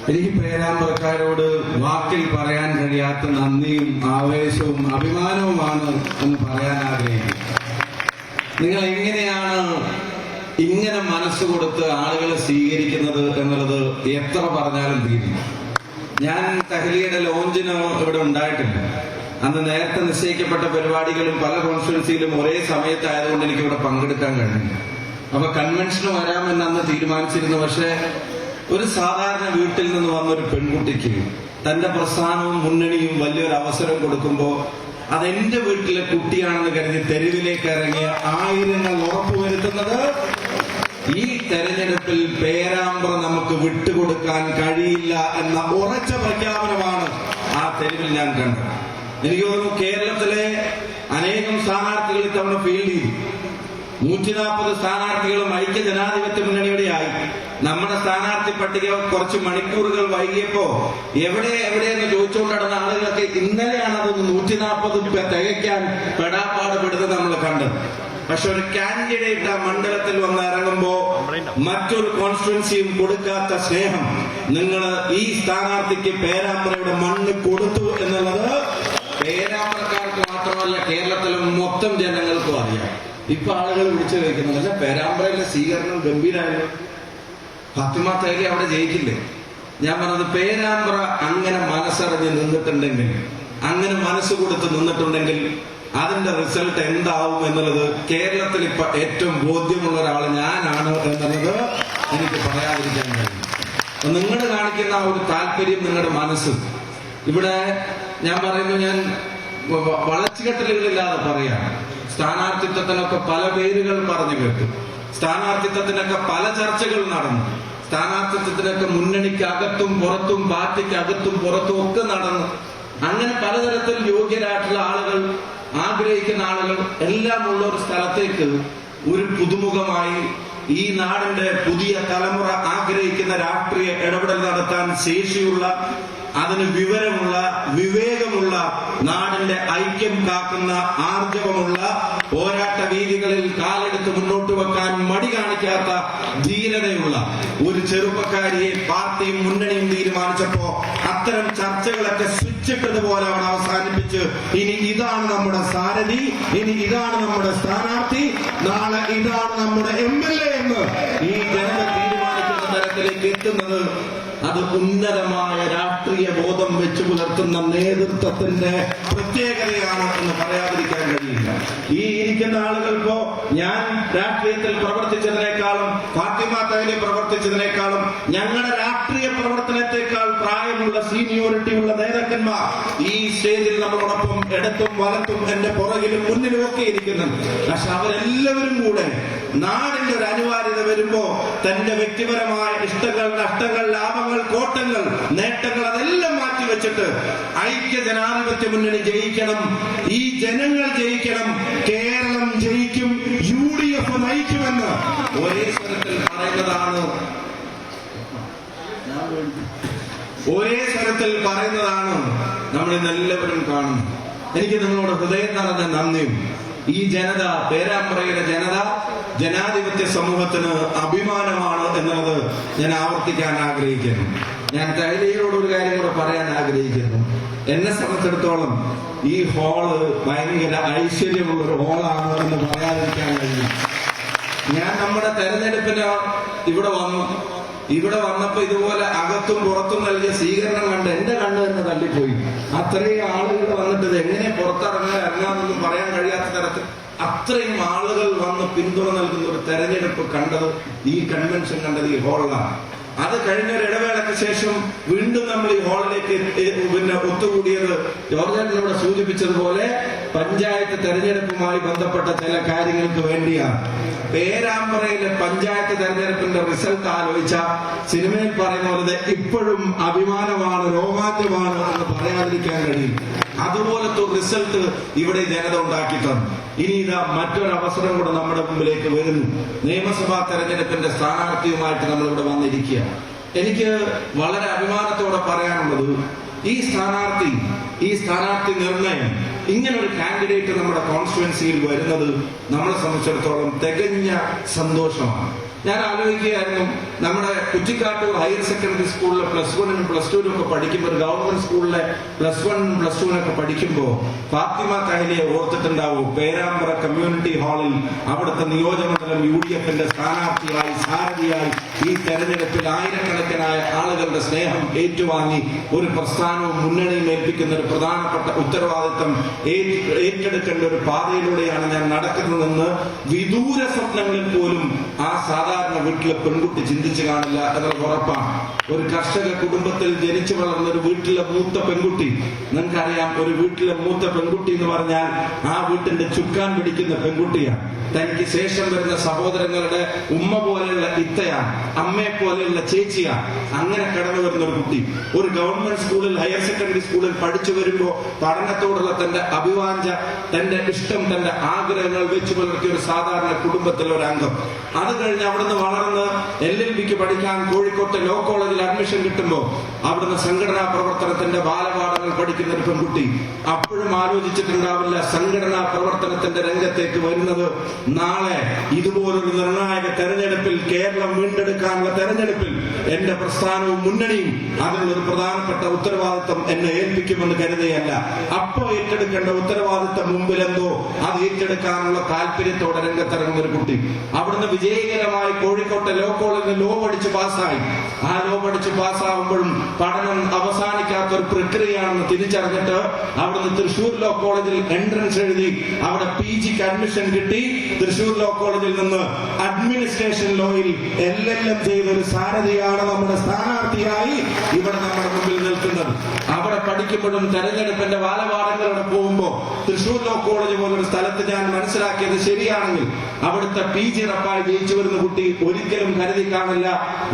എനിക്ക് പേരാമ്പ്രക്കാരോട് വാക്കിൽ പറയാൻ കഴിയാത്ത നന്ദിയും ആവേശവും അഭിമാനവുമാണ് എന്ന് പറയാൻ ആഗ്രഹിക്കുന്നു. നിങ്ങൾ എങ്ങനെയാണ് ഇങ്ങനെ മനസ്സ് കൊടുത്ത് ആളുകളെ സ്വീകരിക്കുന്നത് എന്നുള്ളത് എത്ര പറഞ്ഞാലും തീരും. ഞാൻ തഹ്ലിയുടെ ലോഞ്ചിന് ഇവിടെ ഉണ്ടായിട്ടില്ല. അന്ന് നേരത്തെ നിശ്ചയിക്കപ്പെട്ട പരിപാടികളും പല കോൺസ്റ്റിറ്റ്യുവൻസിയിലും ഒരേ സമയത്തായതുകൊണ്ട് എനിക്ക് ഇവിടെ പങ്കെടുക്കാൻ കഴിഞ്ഞു. അപ്പൊ കൺവെൻഷന് വരാമെന്ന് അന്ന് തീരുമാനിച്ചിരുന്നു. പക്ഷെ ഒരു സാധാരണ വീട്ടിൽ നിന്ന് വന്നൊരു പെൺകുട്ടിക്ക് തന്റെ പ്രസ്ഥാനവും മുന്നണിയും വലിയൊരു അവസരം കൊടുക്കുമ്പോൾ അതെന്റെ വീട്ടിലെ കുട്ടിയാണെന്ന് കരുതി തെരുവിലേക്ക് ഇറങ്ങിയ ആയിരങ്ങൾ ഉറപ്പുവരുത്തുന്നത് ഈ തെരഞ്ഞെടുപ്പിൽ പേരാമ്പ്ര നമുക്ക് വിട്ടുകൊടുക്കാൻ കഴിയില്ല എന്ന ഉറച്ച പ്രഖ്യാപനമാണ് ആ തെരുവിൽ ഞാൻ കണ്ടത്. എനിക്ക് തോന്നുന്നു കേരളത്തിലെ അനേകം സ്ഥാനാർത്ഥികൾ ഇത്തവണ ഫീൽഡ് ചെയ്തു. 140 സ്ഥാനാർത്ഥികളും ഐക്യ ജനാധിപത്യ മുന്നണിയുടെയായി. നമ്മുടെ സ്ഥാനാർത്ഥി പട്ടിക കുറച്ച് മണിക്കൂറുകൾ വൈകിയപ്പോ എവിടെയെന്ന് ചോദിച്ചുകൊണ്ട് നടന്ന ആളുകളൊക്കെ ഇന്നലെയാണ് അതൊന്ന് 140 തികയ്ക്കാൻ പെടാപ്പാട് പെടുന്നത് നമ്മൾ കണ്ടത്. പക്ഷെ ഒരു കാൻഡിഡേറ്റ് ആ മണ്ഡലത്തിൽ വന്ന് ഇറങ്ങുമ്പോ മറ്റൊരു കോൺസ്റ്റിറ്റ്യുവൻസിയും കൊടുക്കാത്ത സ്നേഹം നിങ്ങൾ ഈ സ്ഥാനാർത്ഥിക്ക് പേരാമ്പ്രയുടെ മണ്ണ് കൊടുത്തു എന്നുള്ളത് പേരാമ്പ്രക്കാർക്ക് മാത്രമല്ല കേരളത്തിലെ മൊത്തം ജനങ്ങൾക്കും അറിയാം. ഇപ്പൊ ആളുകൾ വിളിച്ചു കഴിക്കുന്നില്ല. പേരാമ്പ്രയിലെ സ്വീകരണം ഗംഭീരമായിരുന്നു. ഫാത്തിമ തഹ്ലി അവിടെ ജയിക്കില്ലേ? ഞാൻ പറഞ്ഞത് പേരാമ്പ്ര അങ്ങനെ മനസ്സറിഞ്ഞ് നിന്നിട്ടുണ്ടെങ്കിൽ, അങ്ങനെ മനസ്സ് കൊടുത്ത് നിന്നിട്ടുണ്ടെങ്കിൽ അതിന്റെ റിസൾട്ട് എന്താവും എന്നുള്ളത് കേരളത്തിൽ ഇപ്പൊ ഏറ്റവും ബോധ്യമുള്ള ഒരാൾ ഞാനാണ് എന്നുള്ളത് എനിക്ക് പറയാതിരിക്കാൻ കഴിയും. നിങ്ങൾ കാണിക്കുന്ന ആ ഒരു താല്പര്യം, നിങ്ങളുടെ മനസ്സ് ഇവിടെ ഞാൻ പറയുന്നു, ഞാൻ വളച്ചുകെട്ടലുകളില്ലാതെ പറയാം. സ്ഥാനാർത്ഥിത്വത്തിനൊക്കെ പല പേരുകൾ പറഞ്ഞു കേട്ടു. സ്ഥാനാർത്ഥിത്വത്തിനൊക്കെ പല ചർച്ചകൾ നടന്നു. സ്ഥാനാർത്ഥിത്വത്തിനൊക്കെ മുന്നണിക്ക് അകത്തും പുറത്തും പാർട്ടിക്ക് അകത്തും പുറത്തും ഒക്കെ നടന്നു. അങ്ങനെ പലതരത്തിൽ യോഗ്യരായിട്ടുള്ള ആളുകൾ, ആഗ്രഹിക്കുന്ന ആളുകൾ എല്ലാം ഉള്ള ഒരു സ്ഥലത്തേക്ക് ഒരു പുതുമുഖമായി ഈ നാടിന്റെ പുതിയ തലമുറ ആഗ്രഹിക്കുന്ന രാഷ്ട്രീയ ഇടപെടൽ നടത്താൻ ശേഷിയുള്ള, അതിന് വിവരമുള്ള, വിവേകമുള്ള, നാടിന്റെ ഐക്യം കാക്കുന്ന ആർജവമുള്ള, പോരാട്ട വീതികളിൽ കാലെടുത്ത് മുന്നോട്ട് വെക്കാൻ മടി കാണിക്കാത്ത ധീരതയുള്ള ഒരു ചെറുപ്പക്കാരിയെ പാർട്ടിയും മുന്നണിയും തീരുമാനിച്ചപ്പോ അത്തരം ചർച്ചകളൊക്കെ സ്വിച്ചിട്ടതുപോലെ അവിടെ അവസാനിപ്പിച്ച് ഇനി ഇതാണ് നമ്മുടെ സാരഥി, ഇനി ഇതാണ് നമ്മുടെ സ്ഥാനാർത്ഥി, നാളെ ഇതാണ് നമ്മുടെ MLA എന്ന് ഈ ജനത തീരുമാനിക്കുന്ന തരത്തിലേക്ക് എത്തുന്നത് അത് ഉന്നതമായ രാഷ്ട്രീയ ബോധം വെച്ചു പുലർത്തുന്ന നേതൃത്വത്തിന്റെ പ്രത്യേകതയാണ് എന്ന് പറയാതിരിക്കാൻ കഴിയില്ല. ഈ ഇരിക്കുന്ന ആളുകൾക്കോ ഞാൻ രാഷ്ട്രീയത്തിൽ പ്രവർത്തിച്ചതിനേക്കാളും ഫാത്തിമ തഹ്ലി പ്രവർത്തിച്ചതിനേക്കാളും ഞങ്ങളുടെ രാഷ്ട്രീയ പ്രവർത്തനത്തെക്കാൾ പ്രായമുള്ള, സീനിയോറിറ്റി ഉള്ള നേതാക്കന്മാർ ഈ സ്റ്റേജിൽ നമ്മളോടൊപ്പം ഇടത്തും വലത്തും എന്റെ പുറകിലും മുന്നിലും ഒക്കെ ഇരിക്കുന്നുണ്ട്. പക്ഷെ അവരെല്ലാവരും കൂടെ നാടിന്റെ ഒരു അനിവാര്യത വരുമ്പോ തന്റെ വ്യക്തിപരമായ ഇഷ്ടങ്ങൾ, നഷ്ടങ്ങൾ, ലാഭങ്ങൾ, കോട്ടങ്ങൾ, നേട്ടങ്ങൾ അതെല്ലാം മാറ്റിവെച്ചിട്ട് ഐക്യ ജനാധിപത്യ മുന്നണി ജയിക്കണം, ഈ ജനങ്ങൾ ജയിക്കണം, കേരളം ജയിക്കും, UDF നയിക്കുമെന്ന് ഒരേ സ്വരത്തിൽ പറയുന്നതാണ് നമ്മൾ ഇന്നെല്ലാവരും കാണുന്നത്. എനിക്ക് നിങ്ങളോട് ഹൃദയം നിറഞ്ഞ നന്ദിയും. ഈ ജനത, പേരാമ്പ്രയിലെ ജനത ജനാധിപത്യ സമൂഹത്തിന് അഭിമാനമാണ് എന്നുള്ളത് ഞാൻ ആവർത്തിക്കാൻ ആഗ്രഹിക്കുന്നു. ഞാൻ തഹ്ലിയോട് ഒരു കാര്യം കൂടെ പറയാൻ ആഗ്രഹിക്കുന്നു. എന്നെ സംബന്ധിച്ചിടത്തോളം ഈ ഹാള് ഭയങ്കര ഐശ്വര്യമുള്ള ഒരു ഹാളാണ് എന്ന് പറയാതിരിക്കാൻ കഴിയും. ഞാൻ നമ്മുടെ തെരഞ്ഞെടുപ്പിന് ഇവിടെ വന്നപ്പോ ഇതുപോലെ അകത്തും പുറത്തും നൽകിയ സ്വീകരണം കണ്ട് എന്റെ കണ്ണ് തന്നെ തള്ളിപ്പോയി. അത്രയും ആളുകൾ വന്നിട്ട് ഇത് എങ്ങനെ ഇറങ്ങാമെന്നൊന്നും പറയാൻ കഴിയാത്ത തരത്തിൽ അത്രയും ആളുകൾ വന്ന് പിന്തുണ നൽകുന്ന ഒരു തെരഞ്ഞെടുപ്പ് കണ്ടത്, ഈ കൺവെൻഷൻ കണ്ടത് ഈ ഹാളിലാണ്. അത് കഴിഞ്ഞൊരു ഇടവേളയ്ക്ക് ശേഷം വീണ്ടും നമ്മൾ ഈ ഹാളിലേക്ക് ഒത്തുകൂടിയത് ജോർജ് ഇവിടെ സൂചിപ്പിച്ചതുപോലെ പഞ്ചായത്ത് തെരഞ്ഞെടുപ്പുമായി ബന്ധപ്പെട്ട ചില കാര്യങ്ങൾക്ക് വേണ്ടിയാണ്. പേരാമ്പ്രയിലെ പഞ്ചായത്ത് തെരഞ്ഞെടുപ്പിന്റെ റിസൾട്ട് ആലോചിച്ച സിനിമയിൽ പറയുന്ന പോലെ ഇപ്പോഴും അഭിമാനമാണ്, രോമാഞ്ചമാണ് എന്ന് പറയാതിരിക്കാൻ കഴിയും. അതുപോലത്തെ റിസൾട്ട് ഇവിടെ ജനത ഉണ്ടാക്കി തന്നു. ഇനി ഇതാ മറ്റൊരു അവസരം കൂടെ നമ്മുടെ മുമ്പിലേക്ക് വരുന്നു. നിയമസഭാ തെരഞ്ഞെടുപ്പിന്റെ സ്ഥാനാർത്ഥിയുമായിട്ട് നമ്മളിവിടെ വന്നിരിക്കുക. എനിക്ക് വളരെ അഭിമാനത്തോടെ പറയാനുള്ളത്, ഈ സ്ഥാനാർത്ഥി നിർണയം, ഇങ്ങനൊരു കാൻഡിഡേറ്റ് നമ്മുടെ കോൺസ്റ്റിറ്റ്യുവൻസിയിൽ വരുന്നത് നമ്മളെ സംബന്ധിച്ചിടത്തോളം തികഞ്ഞ സന്തോഷമാണ്. ഞാൻ ആലോചിക്കുകയായിരുന്നു, നമ്മുടെ കുറ്റിക്കാട്ടൂർ ഹയർ സെക്കൻഡറി സ്കൂളിലെ +1 +2 ഒക്കെ പഠിക്കുമ്പോൾ, ഗവൺമെന്റ് സ്കൂളിലെ +1 +2 ഒക്കെ പഠിക്കുമ്പോൾ ഫാത്തിമ തഹലിയെ ഓർത്തിട്ടുണ്ടാവും. പേരാമ്പ്ര കമ്മ്യൂണിറ്റി ഹാളിൽ അവിടുത്തെ നിയോജകമണ്ഡലം UDFന്റെ സ്ഥാനാർത്ഥിയായി, സാരഥിയായി ഈ തെരഞ്ഞെടുപ്പിൽ ആയിരക്കണക്കിനായ ആളുകളുടെ സ്നേഹം ഏറ്റുവാങ്ങി ഒരു പ്രസ്ഥാനവും മുന്നണിയും ഏൽപ്പിക്കുന്ന ഒരു പ്രധാനപ്പെട്ട ഉത്തരവാദിത്തം ഏറ്റെടുക്കേണ്ട ഒരു പാതയിലൂടെയാണ് ഞാൻ നടക്കുന്നതെന്ന് വിദൂര സ്വപ്നങ്ങളിൽ പോലും ആ സാധാരണ വീട്ടിലെ പെൺകുട്ടി ചിന്തിച്ചു കാണില്ല എന്നത് ഉറപ്പാണ്. ഒരു കർഷക കുടുംബത്തിൽ ജനിച്ചു വളർന്ന ഒരു വീട്ടിലെ മൂത്ത പെൺകുട്ടി, നിങ്ങൾക്കറിയാം, ഒരു വീട്ടിലെ മൂത്ത പെൺകുട്ടി എന്ന് പറഞ്ഞാൽ ആ വീട്ടിന്റെ ചുക്കാൻ പിടിക്കുന്ന പെൺകുട്ടിയാണ്. തനിക്ക് ശേഷം വരുന്ന സഹോദരങ്ങളുടെ ഉമ്മ പോലെയുള്ള ഇത്തയാണ്, അമ്മയെ പോലെയുള്ള ചേച്ചിയാണ്. അങ്ങനെ കടന്നു വരുന്ന ഒരു കുട്ടി ഒരു ഗവൺമെന്റ് സ്കൂളിൽ, ഹയർ സെക്കൻഡറി സ്കൂളിൽ പഠിച്ചു വരുമ്പോൾ പഠനത്തോടുള്ള തന്റെ അഭിവാഞ്ച, തന്റെ ഇഷ്ടം, തന്റെ ആഗ്രഹങ്ങൾ വെച്ചു പുലർത്തിയ ഒരു സാധാരണ കുടുംബത്തിലെ ഒരു അംഗം. അത് കഴിഞ്ഞ് അവിടുന്ന് വളർന്ന് LLBക്ക് പഠിക്കാൻ കോഴിക്കോട്ടെ ലോ കോളേജിൽ അഡ്മിഷൻ കിട്ടുമ്പോൾ അവിടുന്ന് സംഘടനാ പ്രവർത്തനത്തിന്റെ ബാലപാഠങ്ങൾ പഠിക്കുന്ന ഒരു പെൺകുട്ടി. അപ്പോഴും ആലോചിച്ചിട്ടുണ്ടാവില്ല സംഘടനാ പ്രവർത്തനത്തിന്റെ രംഗത്തേക്ക് വരുന്നത് നാളെ ഇതുപോലൊരു നിർണായക തെരഞ്ഞെടുപ്പിൽ, കേരളം വീണ്ടെടുക്കാനുള്ള തെരഞ്ഞെടുപ്പിൽ എന്റെ പ്രസ്ഥാനവും മുന്നണിയും അതിനുള്ളൊരു പ്രധാനപ്പെട്ട ഉത്തരവാദിത്വം എന്നെ ഏൽപ്പിക്കുമെന്ന് കരുതുകയല്ല. അപ്പോ ഏറ്റെടുക്കേണ്ട ഉത്തരവാദിത്വം മുമ്പിലെന്തോ അത് ഏറ്റെടുക്കാനുള്ള താല്പര്യത്തോടെ രംഗത്തിറങ്ങുന്ന ഒരു കുട്ടി. അവിടുന്ന് വിജയകരമായി കോഴിക്കോട്ടെ ലോ കോളേജിൽ ലോ പഠിച്ച് പാസ്സായി. ആ ലോ പഠിച്ച് പാസ്സാവുമ്പോഴും പഠനം അവസാനിക്കാത്ത ഒരു പ്രക്രിയയാണെന്ന് തിരിച്ചറിഞ്ഞിട്ട് അവിടുന്ന് തൃശൂർ ലോ കോളേജിൽ എൻട്രൻസ് എഴുതി അവിടെ PGക്ക് അഡ്മിഷൻ കിട്ടി. തൃശൂർ ലോ കോളേജിൽ നിന്ന് അഡ്മിനിസ്ട്രേഷൻ ലോയിൽ LLM ചെയ്ത ഒരു സാരഥിയാണ് നമ്മുടെ സ്ഥാനാർത്ഥിയായി ഇവിടെ നമ്മുടെ മുമ്പിൽ നിൽക്കുന്നത്. അവിടെ പഠിക്കുമ്പോഴും തെരഞ്ഞെടുപ്പിന്റെ ബാലപാഠങ്ങളോടെ പോകുമ്പോൾ തൃശൂർ ലോ കോളേജ് പോലൊരു സ്ഥലത്ത് ഞാൻ മനസ്സിലാക്കിയത് ശരിയാണെങ്കിൽ അവിടുത്തെ PG റപ്പായി ജയിച്ചു വരുന്ന കുട്ടി ഒരിക്കലും കരുതി കാണില്ല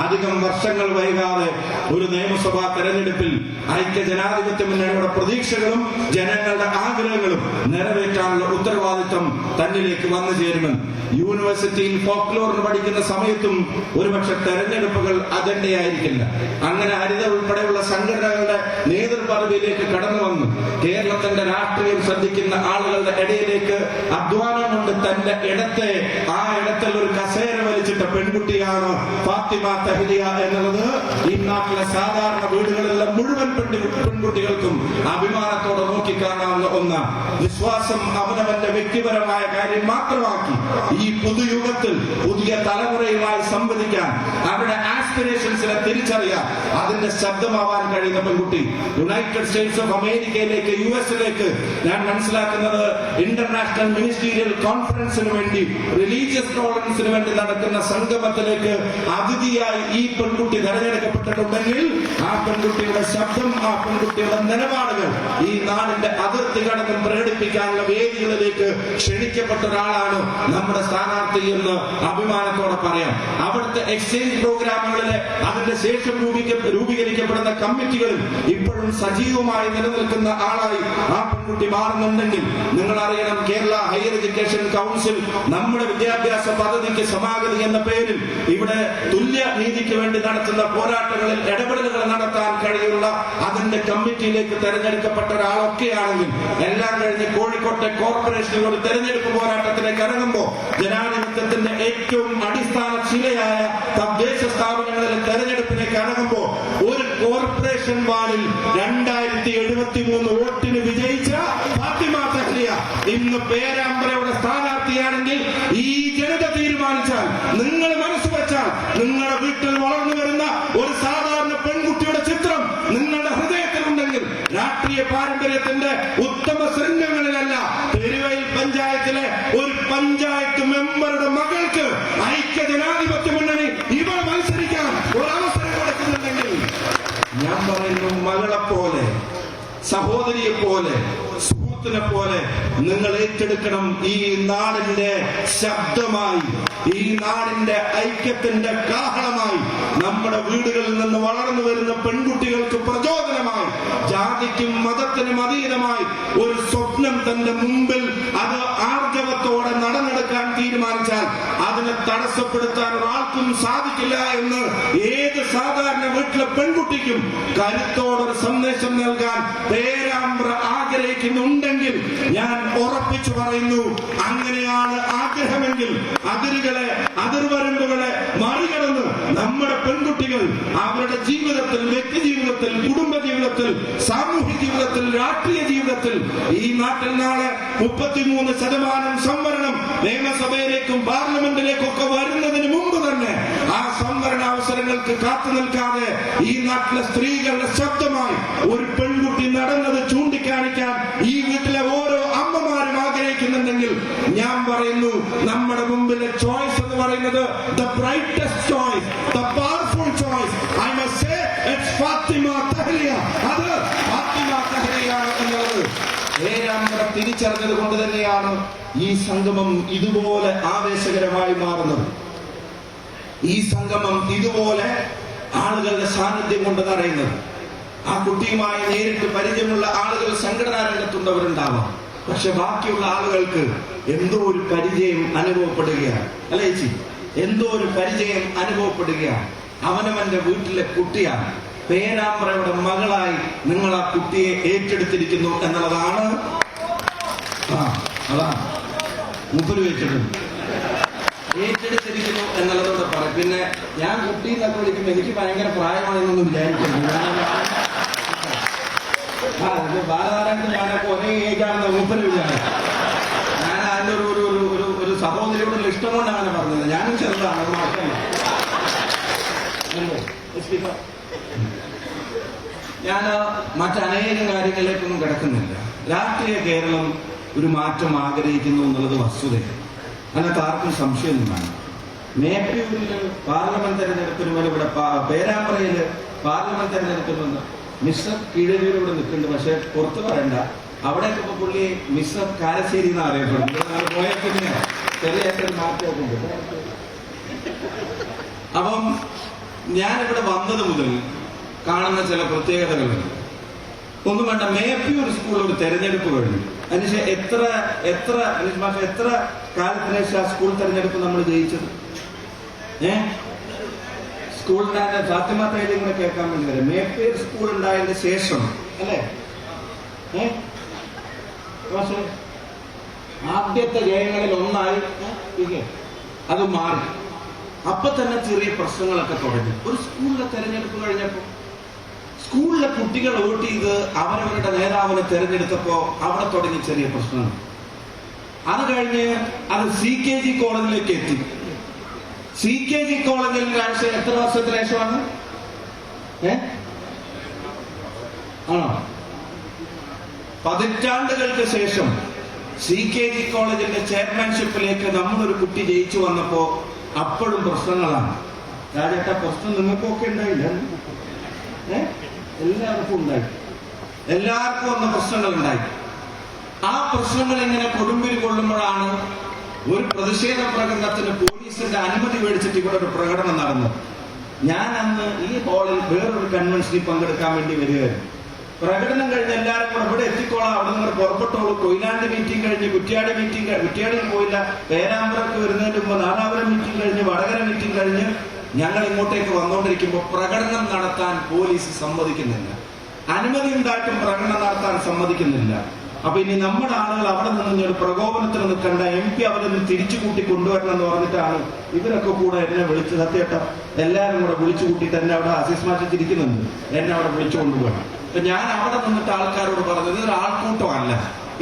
അധികം വർഷങ്ങൾ വൈകാതെ ഒരു നിയമസഭാ തെരഞ്ഞെടുപ്പിൽ ഐക്യ ജനാധിപത്യ മുന്നണിയുടെ പ്രതീക്ഷകളും ജനങ്ങളുടെ ആഗ്രഹങ്ങളും നിറവേറ്റാനുള്ള ഉത്തരവാദിത്വം തന്നിലേക്ക് വന്നു ചേരുമെന്ന്. യൂണിവേഴ്സിറ്റിയിൽ ഫോക്ലോറിന് പഠിക്കുന്ന സമയത്തും ഒരുപക്ഷെ തെരഞ്ഞെടുപ്പുകൾ അജണ്ടയായിരിക്കില്ല. അങ്ങനെ ഹരിത ഉൾപ്പെടെയുള്ള സംഘടനകളുടെ നേതൃപദവിയിലേക്ക് കടന്നു വന്ന് കേരളത്തിന്റെ രാഷ്ട്രീയം ശ്രദ്ധിക്കുന്ന ആളുകളുടെ ഇടയിലേക്ക് അധ്വാനം കൊണ്ട് തന്റെ ഇടത്തെ, ആ ഇടത്തിൽ ഒരു കസേര വലിച്ചിട്ട പെൺകുട്ടിയാണ് ഫാത്തിമ തഹ്ലിയ എന്നുള്ളത് ഈ നാട്ടിലെ സാധാരണ വീടുകളിലെ മുഴുവൻ പെൺകുട്ടികൾക്കും അഭിമാനത്തോടെ നോക്കിക്കാണാവുന്ന ഒന്നാണ്. വിശ്വാസം അവനവന്റെ വ്യക്തിപരമായ കാര്യം മാത്രമാക്കി ഈ പുതുയുഗത്തിൽ പുതിയ തലമുറയുമായി സംവദിക്കാൻ, അവരുടെ ആസ്പിറേഷൻസിനെ തിരിച്ചറിയാൻ, അതിന്റെ ശബ്ദമാവാൻ കഴിയുന്ന പെൺകുട്ടി. യുണൈറ്റഡ് സ്റ്റേറ്റ്സ് ഓഫ് അമേരിക്കയിലേക്ക്, US-ലേക്ക് ഞാൻ മനസ്സിലാക്കുന്നത് ഇന്റർനാഷണൽ മിനിസ്റ്റീരിയൽ കോൺഫറൻസിന് വേണ്ടി, റിലീജിയസ് ടോളറൻസിന് വേണ്ടി നടക്കുന്ന സംഗമത്തിലേക്ക് അതിഥിയായി ഈ പെൺകുട്ടി തെരഞ്ഞെടുക്കപ്പെട്ടിട്ടുണ്ടെങ്കിൽ ആ പെൺകുട്ടിയുടെ ശബ്ദം, ആ പെൺകുട്ടിയുടെ നിലപാടുകൾ ഈ നാടിന്റെ അതിർത്തി കടന്നും പ്രകടിപ്പിക്കാനുള്ള വേദികളിലേക്ക് ക്ഷണിക്കപ്പെട്ട ഒരാളാണ് നമ്മുടെ സ്ഥാനാർത്ഥി എന്ന് അഭിമാനത്തോടെ പറയാം. അവിടുത്തെ എക്സ്ചേഞ്ച് പ്രോഗ്രാമുകളിലെ അതിന്റെ ശേഷം രൂപീകരിക്കപ്പെടുന്ന കമ്മിറ്റികളിൽ ഇപ്പോഴും സജീവമായി നിലനിൽക്കുന്ന ആളായി ആ പെൺകുട്ടി മാറുന്നുണ്ടെങ്കിൽ നിങ്ങൾ അറിയണം, കേരള ഹയർ എഡ്യൂക്കേഷൻ കൗൺസിൽ നമ്മുടെ വിദ്യാഭ്യാസ പദ്ധതിക്ക് സമാഗതി എന്ന പേരിൽ ഇവിടെ തുല്യ നീതിക്ക് വേണ്ടി നടത്തുന്ന പോരാട്ടങ്ങളിൽ ഇടപെടലുകൾ നടത്താൻ കഴിയുള്ള അതിന്റെ കമ്മിറ്റിയിലേക്ക് തെരഞ്ഞെടുക്കപ്പെട്ട ഒരാളൊക്കെയാണെങ്കിൽ എല്ലാം കഴിഞ്ഞ് കോഴിക്കോട്ടെ കോർപ്പറേഷനിൽ ഒരു തെരഞ്ഞെടുപ്പ് പോരാട്ടത്തിലേക്ക് ഇറങ്ങുമ്പോൾ ജനാധിപത്യത്തിന്റെ ഏറ്റവും അടിസ്ഥാന ശിലയായ തദ്ദേശ സ്ഥാപനങ്ങളിലെ തെരഞ്ഞെടുപ്പിലേക്ക് ഇറങ്ങുമ്പോൾ ഒരു കോർപ്പറേഷൻ വാർഡിൽ 2073 വോട്ടിന് വിജയിച്ച ഫാത്തിമ തഹ്ലിയ ഇന്ന് പേരാമ്പ്രയുടെ സ്ഥാനാർത്ഥിയാണെങ്കിൽ ഈ ജനത തീരുമാനിച്ചാൽ, നിങ്ങൾ മനസ്സ് വെച്ചാൽ, നിങ്ങളുടെ വീട്ടിൽ വളർന്നു വരുന്ന ഒരു സാധാരണ പെൺകുട്ടിയുടെ ചിത്രം നിങ്ങളുടെ ഹൃദയത്തിലുണ്ടെങ്കിൽ രാഷ്ട്രീയ പാരമ്പര്യത്തിന്റെ ഉത്തമ ശൃംഗങ്ങളിലല്ല, പെരുവയിൽ പഞ്ചായത്തിലെ ഒരു പഞ്ചായത്ത് മെമ്പറുടെ മകൾക്ക് ഐക്യ ജനാധിപത്യ മുന്നണി ഇവിടെ മത്സരിക്കാൻ ഒരു അവസരം കൊടുക്കുന്നുണ്ടെങ്കിൽ ഞാൻ പറയുന്നു, മകളെ പോലെ, സഹോദരിയെ പോലെ, സുഹൃത്തിനെ പോലെ നിങ്ങൾ ഏറ്റെടുക്കണം. ഈ നാടിന്റെ ശബ്ദമായി, ഈ നാടിന്റെ ഐക്യത്തിന്റെ കാഹളമായി, നമ്മുടെ വീടുകളിൽ നിന്ന് വളർന്നു വരുന്ന പെൺകുട്ടികൾക്ക് പ്രചോദനമായി, ജാതിക്കും മതത്തിനും അതീതമായി ഒരു സ്വപ്നം തന്റെ മുമ്പിൽ അത് ആർജവത്തോടെ നടന്നെടുക്കാൻ തീരുമാനിച്ചാൽ അതിനെ തടസ്സപ്പെടുത്താൻ ഒരാൾക്കും സാധിക്കില്ല എന്ന് ഏത് സാധാരണ വീട്ടിലെ പെൺകുട്ടിക്കും കരുത്തോടൊരു സന്ദേശം നൽകാൻ പേരാമ്പ്ര ആഗ്രഹിക്കുന്നുണ്ടെങ്കിൽ ഞാൻ ഉറപ്പിച്ചു പറയുന്നു, അങ്ങനെയാണ് ആഗ്രഹമെങ്കിൽ അതിർവരമ്പുകളെ മറികടന്ന് നമ്മുടെ പെൺകുട്ടികൾ അവരുടെ ജീവിതത്തിൽ, വ്യക്തി ജീവിതത്തിൽ, കുടുംബ ജീവിതത്തിൽ, സാമൂഹ്യ ജീവിതത്തിൽ, രാഷ്ട്രീയ ജീവിതത്തിൽ ഈ നാട്ടിൽ നാളെ 33% സംവരണം നിയമസഭയിലേക്കും പാർലമെന്റിലേക്കും ഒക്കെ വരുന്നതിന് മുമ്പ് തന്നെ ആ സംവരണ അവസരങ്ങൾക്ക് കാത്തു നിൽക്കാതെ ഈ നാട്ടിലെ സ്ത്രീകളുടെ ശബ്ദമായി ഒരു പെൺകുട്ടി നടന്നത് ചൂണ്ടിക്കാണിക്കാൻ ഈ വീട്ടിലെ ഓരോ അമ്മമാരും ആഗ്രഹിക്കുന്നുണ്ടെങ്കിൽ ഞാൻ പറയുന്നു, നമ്മുടെ മുമ്പിലെ ചോയ്സ് എന്ന് പറയുന്നത് the brightest choice, the powerful choice, I must say it's Fatima Tahliya. അത് ഫാത്തിമ തഹ്ലിയാണ് എന്നുള്ളത് പേരാമ്പ്ര തിരിച്ചറിഞ്ഞത് കൊണ്ട് തന്നെയാണ് ഈ സംഗമം ഇതുപോലെ ആവേശകരമായി മാറുന്നത്. ഈ സംഗമം ഇതുപോലെ ആളുകളുടെ സാന്നിധ്യം കൊണ്ട് നിറയുന്നത്. ആ കുട്ടിയുമായി നേരിട്ട് പരിചയമുള്ള ആളുകൾ സംഘടനാ രംഗത്തുണ്ടവരുണ്ടാവാം, പക്ഷെ ബാക്കിയുള്ള ആളുകൾക്ക് എന്തോ ഒരു പരിചയം അനുഭവപ്പെടുകയാണ്. അല്ലേ ചേച്ചി? എന്തോ ഒരു പരിചയം അനുഭവപ്പെടുകയാണ്. അവനവന്റെ വീട്ടിലെ കുട്ടിയാണ്. പേരാമ്പ്രയുടെ മകളായി നിങ്ങൾ ആ കുട്ടിയെ ഏറ്റെടുത്തിരിക്കുന്നു എന്നുള്ളതാണ്. അതാണ് മുപ്പര് വെച്ചിട്ടുണ്ട്, ഏറ്റെടുത്തിരിക്കുന്നു എന്നുള്ളതോടെ പറയും. പിന്നെ ഞാൻ കുട്ടി എന്നൊക്കെ വിളിക്കുമ്പോൾ എനിക്ക് ഭയങ്കര പ്രായമാണെന്നൊന്നും വിചാരിക്കുന്നു. ബാലനാരായണത്തിൽ ഞാനൊക്കെ ഒരേ ഏജാണെന്ന് മുപ്പര് വിചാരിച്ചു. ഞാൻ അതിൻ്റെ ഒരു സഹോദരിയോടുള്ള ഇഷ്ടം കൊണ്ട് അങ്ങനെ പറഞ്ഞത്. ഞാനും ചെറുതാണ്, അത് മാറ്റമല്ല. ഞാൻ മറ്റനേകം കാര്യങ്ങളിലേക്കൊന്നും കിടക്കുന്നില്ല. രാഷ്ട്രീയ കേരളം ഒരു മാറ്റം ആഗ്രഹിക്കുന്നു എന്നുള്ളത് വസ്തുതയാണ്. അതിനകത്ത് ആർക്കും സംശയമൊന്നും വേണം. മേപ്പയൂരിൽ പാർലമെന്റ് തെരഞ്ഞെടുപ്പിന് മേലെ ഇവിടെ പേരാമ്പ്രയില് പാർലമെന്റ് തെരഞ്ഞെടുപ്പിന് വന്ന് മിസ്റ്റർ കീഴരിയൂർ ഇവിടെ നിൽക്കുന്നുണ്ട്. പക്ഷെ പുറത്ത് പറയണ്ട, അവിടെയൊക്കെ ഇപ്പൊ പുള്ളി മിസ്റ്റർ കാരശ്ശേരി എന്ന് അറിയപ്പെടുന്നു. പോയപ്പിന് ചെറിയ മാറ്റമൊക്കെ ഉണ്ട്. അപ്പം ഞാനിവിടെ വന്നത് മുതൽ കാണുന്ന ചില പ്രത്യേകതകളുണ്ട്. ഒന്നും വേണ്ട, മേപ്പയൂർ സ്കൂളിൽ ഒരു തെരഞ്ഞെടുപ്പ് കഴിഞ്ഞു. അതിനുശേഷം എത്ര കാലത്തിന് ശേഷം ആ സ്കൂൾ തെരഞ്ഞെടുപ്പ് നമ്മൾ ജയിച്ചത്? സ്കൂളിന്റെ ഫാത്തിമ തഹ്ലിയ കൂടെ കേൾക്കാൻ വേണ്ടി വരാം. മേപ്പയൂർ സ്കൂൾ ഉണ്ടായതിന്റെ ശേഷം അല്ലേ ആദ്യത്തെ ജയങ്ങളിൽ ഒന്നായി അത് മാറി. അപ്പൊ തന്നെ ചെറിയ പ്രശ്നങ്ങളൊക്കെ തുടങ്ങി. ഒരു സ്കൂളിലെ തെരഞ്ഞെടുപ്പ് കഴിഞ്ഞപ്പോ സ്കൂളിലെ കുട്ടികൾ വോട്ട് ചെയ്ത് അവരവരുടെ നേതാവിനെ തെരഞ്ഞെടുത്തപ്പോ അവിടെ തുടങ്ങി ചെറിയ പ്രശ്നങ്ങൾ. അത് കഴിഞ്ഞ് അത് CKG കോളേജിലേക്ക് എത്തി. CKG കോളേജിൽ എത്ര വർഷത്തിന് ശേഷമാണ്? ആണോ? പതിറ്റാണ്ടുകൾക്ക് ശേഷം CKG കോളേജിന്റെ ചെയർമാൻഷിപ്പിലേക്ക് നമ്മളൊരു കുട്ടി ജയിച്ചു വന്നപ്പോ അപ്പോഴും പ്രശ്നങ്ങളാണ്. രാജേട്ട, പ്രശ്നം നിങ്ങൾക്കൊക്കെ ഉണ്ടായില്ല? എല്ലാവർക്കും ഉണ്ടായി. എല്ലാവർക്കും വന്ന പ്രശ്നങ്ങൾ ഉണ്ടായി. ആ പ്രശ്നങ്ങൾ ഇങ്ങനെ കൊടുമ്പിരി കൊള്ളുമ്പോഴാണ് ഒരു പ്രതിഷേധ പ്രകടനത്തിന് പോലീസിന്റെ അനുമതി മേടിച്ചിട്ട് ഇവിടെ ഒരു പ്രകടനം നടന്നത്. ഞാൻ അന്ന് ഈ ഹാളിൽ വേറൊരു കൺവെൻഷനിൽ പങ്കെടുക്കാൻ വേണ്ടി വരികയായിരുന്നു. പ്രകടനം കഴിഞ്ഞ് എല്ലാവരും കൂടെ ഇവിടെ എത്തിക്കോളാം, അവിടെ നിങ്ങൾ പുറപ്പെട്ടോളൂ. കൊയിലാണ്ട് മീറ്റിംഗ് കഴിഞ്ഞ് കുറ്റ്യാടിയിൽ പോയില്ല. പേരാമ്പ്രക്ക് വരുന്നതിന് മുമ്പ് നാദാപുരം മീറ്റിംഗ് കഴിഞ്ഞ് വടകര മീറ്റിംഗ് കഴിഞ്ഞ് ഞങ്ങൾ ഇങ്ങോട്ടേക്ക് വന്നുകൊണ്ടിരിക്കുമ്പോൾ പ്രകടനം നടത്താൻ പോലീസ് സമ്മതിക്കുന്നില്ല. അനുമതി ഉണ്ടായിട്ടും പ്രകടനം നടത്താൻ സമ്മതിക്കുന്നില്ല. അപ്പൊ ഇനി നമ്മുടെ ആളുകൾ അവിടെ നിന്ന് ഒരു പ്രകോപനത്തിന് നിൽക്കേണ്ട, MP അവരെ തിരിച്ചു കൂട്ടി കൊണ്ടുവരണം എന്ന് പറഞ്ഞിട്ടാണ് ഇവരൊക്കെ കൂടെ എന്നെ വിളിച്ച് സത്യേട്ട എല്ലാവരും കൂടെ വിളിച്ചു കൂട്ടിയിട്ട് എന്നെ അവിടെ അസീസ് മാറ്റിച്ചിരിക്കുന്നുണ്ട്. എന്നെ അവിടെ വിളിച്ചു കൊണ്ടുപോകണം. അപ്പൊ ഞാൻ അവിടെ നിന്നിട്ട് ആൾക്കാരോട് പറഞ്ഞത് ഇതൊരു ആൾക്കൂട്ടമല്ല,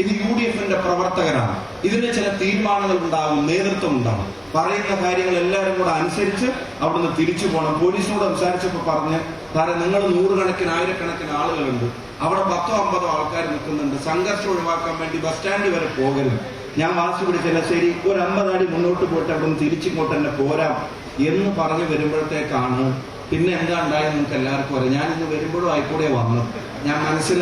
ഇത് UDFന്റെ പ്രവർത്തകരാണ്. ഇതിന് ചില തീരുമാനങ്ങൾ ഉണ്ടാകും, നേതൃത്വം ഉണ്ടാകും. പറയുന്ന കാര്യങ്ങൾ എല്ലാവരും കൂടെ അനുസരിച്ച് അവിടുന്ന് തിരിച്ചു പോകണം. പോലീസിനോട് സംസാരിച്ചപ്പോ പറഞ്ഞ്, കാരണം നിങ്ങൾ 100 ആയിരക്കണക്കിന് ആളുകളുണ്ട്, അവിടെ 10-50 ആൾക്കാർ നിൽക്കുന്നുണ്ട്, സംഘർഷം ഒഴിവാക്കാൻ വേണ്ടി ബസ് സ്റ്റാൻഡ് വരെ പോകരുത്. ഞാൻ വാശി പിടിച്ചില്ല, ശരി ഒരു 50 അടി മുന്നോട്ട് പോയിട്ട് അവിടെ നിന്ന് തിരിച്ചിങ്ങോട്ട് തന്നെ പോരാം എന്ന് പറഞ്ഞു വരുമ്പോഴത്തേക്കാണ് പിന്നെ എന്താ ഉണ്ടായത് നിങ്ങൾക്ക് എല്ലാവർക്കും അറിയാം. ഞാനിന്ന് വരുമ്പോഴും ആയിക്കൂടെ വന്നു. ഞാൻ മനസ്സിൽ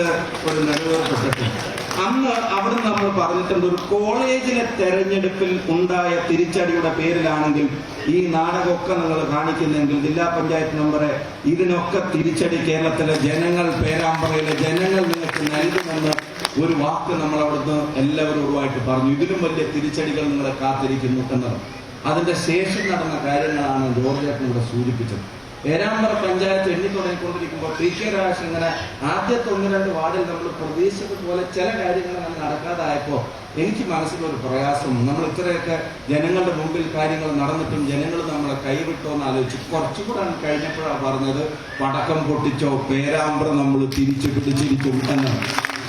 ഒരു നിലവേർപ്പെട്ടിട്ടുണ്ട്. അന്ന് അവിടെ നമ്മൾ പറഞ്ഞിട്ടുണ്ട്, ഒരു കോളേജിലെ തെരഞ്ഞെടുപ്പിൽ ഉണ്ടായ തിരിച്ചടിയുടെ പേരിലാണെങ്കിൽ ഈ നാടകമൊക്കെ നിങ്ങൾ കാണിക്കുന്നെങ്കിൽ ജില്ലാ പഞ്ചായത്ത് മെമ്പറെ ഇതിനൊക്കെ തിരിച്ചടി കേരളത്തിലെ ജനങ്ങൾ, പേരാമ്പ്രയിലെ ജനങ്ങൾ നിങ്ങൾക്ക് നൽകുമെന്ന് ഒരു വാക്ക് നമ്മൾ അവിടുന്ന് എല്ലാവരോടുമായിട്ട് പറഞ്ഞു, ഇതിലും വലിയ തിരിച്ചടികൾ നിങ്ങളെ കാത്തിരിക്കുന്നു എന്നത്. അതിന്റെ ശേഷം നടന്ന കാര്യങ്ങളാണ് ജോർജ് ചേട്ടൻ ഇവിടെ സൂചിപ്പിച്ചത്. പേരാമ്പ്ര പഞ്ചായത്ത് എണ്ണിത്തുടങ്ങിക്കൊണ്ടിരിക്കുമ്പോൾ പി കെ രാജേഷ് ഇങ്ങനെ ആദ്യത്തെ 1-2 വാർഡിൽ നമ്മൾ പ്രതീക്ഷിച്ചതുപോലെ ചില കാര്യങ്ങൾ അങ്ങനെ നടക്കാതായപ്പോൾ എനിക്ക് മനസ്സിലൊരു പ്രയാസം. നമ്മൾ ഇത്രയൊക്കെ ജനങ്ങളുടെ മുമ്പിൽ കാര്യങ്ങൾ നടന്നിട്ടും ജനങ്ങൾ നമ്മളെ കൈവിട്ടോ എന്ന് ആലോചിച്ച് കുറച്ചുകൂടെ കഴിഞ്ഞപ്പോഴാണ് പറഞ്ഞത്, പടക്കം പൊട്ടിച്ചോ പേരാമ്പ്ര നമ്മൾ തിരിച്ചു പിടിച്ചിരിക്കും എന്നാണ്.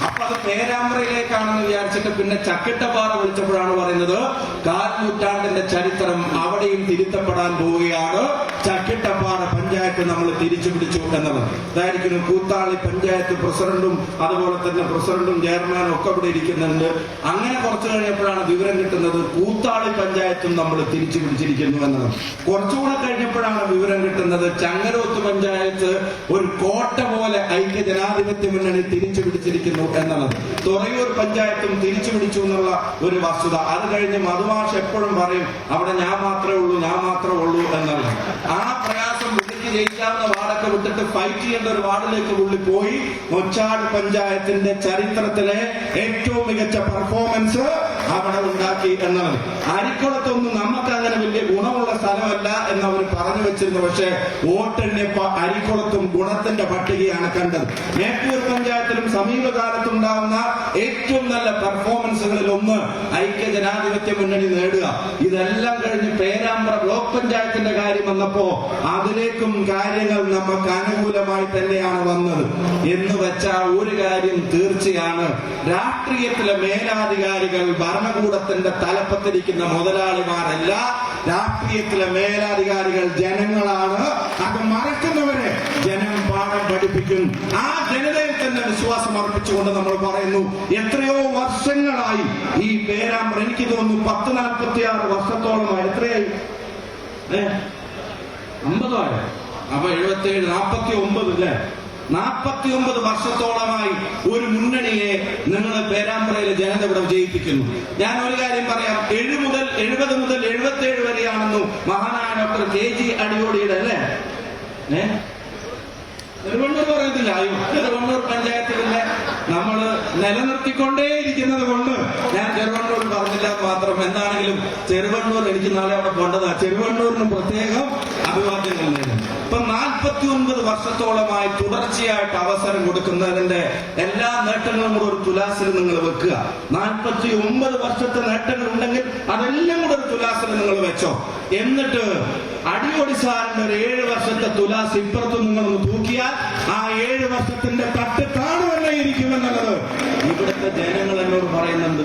അപ്പൊ അത് പേരാമ്പ്രയിലേക്കാണെന്ന് വിചാരിച്ചിട്ട് പിന്നെ ചക്കിട്ടപ്പാറ വിളിച്ചപ്പോഴാണ് പറയുന്നത് 4 നൂറ്റാണ്ടിന്റെ ചരിത്രം അവിടെയും തിരുത്തപ്പെടാൻ പോവുകയാണ്, ചക്കിട്ടപ്പാറ പഞ്ചായത്ത് നമ്മൾ തിരിച്ചു പിടിച്ചു എന്നത്. അതായിരിക്കും കൂത്താളി പഞ്ചായത്ത് പ്രസിഡന്റും അതുപോലെ തന്നെ പ്രസിഡന്റും ചെയർമാനും ഒക്കെ ഇവിടെ ഇരിക്കുന്നുണ്ട്. അങ്ങനെ കുറച്ചു കഴിഞ്ഞപ്പോഴാണ് വിവരം കിട്ടുന്നത് കൂത്താളി പഞ്ചായത്തും നമ്മൾ തിരിച്ചു പിടിച്ചിരിക്കുന്നു എന്നത്. കുറച്ചുകൂടെ കഴിഞ്ഞപ്പോഴാണ് വിവരം കിട്ടുന്നത് ചങ്ങരോത്ത് പഞ്ചായത്ത് ഒരു കോട്ട പോലെ ഐക്യ ജനാധിപത്യ മുന്നണി തിരിച്ചു പിടിച്ചിരിക്കുന്നു എന്നുള്ളത്. തുറയൂർ പഞ്ചായത്തും തിരിച്ചു പിടിച്ചു എന്നുള്ള ഒരു വസ്തുത. അത് കഴിഞ്ഞ് മധുമാഷ് എപ്പോഴും പറയും അവിടെ ഞാൻ മാത്രമേ ഉള്ളൂ എന്നുള്ളത്. ആ പ്രയാസം പുള്ളിക്ക് ജയിക്കാവുന്ന വാർഡൊക്കെ വിട്ടിട്ട് ഫൈറ്റ് ചെയ്യേണ്ട ഒരു വാർഡിലേക്ക് പുള്ളി പോയി മൊച്ചാട് പഞ്ചായത്തിന്റെ ചരിത്രത്തിലെ ഏറ്റവും മികച്ച പെർഫോമൻസ് അവിടെ ഉണ്ടാക്കി എന്നത്. അരിക്കുളത്തൊന്നും നമുക്ക് അങ്ങനെ വലിയ ഗുണമുള്ള സ്ഥലമല്ല എന്ന് അവർ പറഞ്ഞു വെച്ചിരുന്നു. പക്ഷേ വോട്ടെണ്ണിയപ്പോ അരിക്കുളത്തും ഗുണത്തിന്റെ പട്ടികയാണ് കണ്ടത്. മേപ്പൂർ പഞ്ചായത്തിലും സമീപകാലത്തുണ്ടാവുന്ന ഏറ്റവും നല്ല പെർഫോമൻസുകളിൽ ഒന്ന് ഐക്യ ജനാധിപത്യ മുന്നണി നേടുക. ഇതെല്ലാം കഴിഞ്ഞ് പേരാമ്പ്ര ബ്ലോക്ക് പഞ്ചായത്തിന്റെ കാര്യം വന്നപ്പോ അതിലേക്കും കാര്യങ്ങൾ നമുക്ക് അനുകൂലമായി തന്നെയാണ് വന്നത്. എന്ന് വെച്ചാൽ ഒരു കാര്യം തീർച്ചയാണ്, രാഷ്ട്രീയത്തിലെ മേലാധികാരികൾ ഭരണകൂടത്തിന്റെ തലപ്പത്തിരിക്കുന്ന മുതലാളിമാരല്ല, രാഷ്ട്രീയത്തിലെ മേലാധികാരികൾ ജനങ്ങളാണ്. അത് മറക്കുന്നവരെ ജനം പാഠം പഠിപ്പിക്കും. ആ ജനതയിൽ തന്നെ വിശ്വാസം അർപ്പിച്ചുകൊണ്ട് നമ്മൾ പറയുന്നു, എത്രയോ വർഷങ്ങളായി ഈ പേരാമ്പ്ര, എനിക്ക് തോന്നുന്നു 10-46 വർഷത്തോളമായി, എത്രയായി 50 ആയോ? അപ്പൊ 77, 49 അല്ലേ? 49 വർഷത്തോളമായി ഒരു മുന്നണിയെ നിങ്ങൾ പേരാമ്പ്രയിലെ ജനത ഇവിടെ വിജയിപ്പിക്കുന്നു. ഞാൻ ഒരു കാര്യം പറയാം, 70 മുതൽ 77 വരെയാണെന്നു മഹാനായ ഡോക്ടർ KG അടിയോടിയുടെ അല്ലേ? ചെറുവണ്ണൂർ പറയത്തില്ല. ചെറുവണ്ണൂർ പഞ്ചായത്തിലെ നമ്മള് നിലനിർത്തിക്കൊണ്ടേയിരിക്കുന്നത് കൊണ്ട് ഞാൻ ചെറുവണ്ണൂർ പറഞ്ഞില്ല മാത്രം. എന്താണെങ്കിലും ചെറുവണ്ണൂർ എനിക്ക് നാളെ അവിടെ കൊണ്ടതാ. ചെറുവണ്ണൂരിന് പ്രത്യേകം അഭിവാദ്യങ്ങൾ നേടും. ഇപ്പൊ 49 വർഷത്തോളമായി തുടർച്ചയായിട്ട് അവസരം കൊടുക്കുന്നതിന്റെ എല്ലാ നേട്ടങ്ങളും കൂടെ ഒരു തുലാസിൽ നിങ്ങൾ വെക്കുക. 49 വർഷത്തെ നേട്ടങ്ങൾ ഉണ്ടെങ്കിൽ അതെല്ലാം കൂടെ ഒരു തുലാസിൽ നിങ്ങൾ വെച്ചോ. എന്നിട്ട് അടിയോടി സാറിന്റെ ഒരു 7 വർഷത്തെ തുലാസ് ഇപ്പുറത്ത് നിങ്ങളൊന്ന് തൂക്കിയാൽ ആ 7 വർഷത്തിന്റെ തട്ട് കാണുവല്ലേ ഇരിക്കുമെന്നുള്ളത് ഇവിടുത്തെ ജനങ്ങൾ എന്നോട് പറയുന്നുണ്ട്.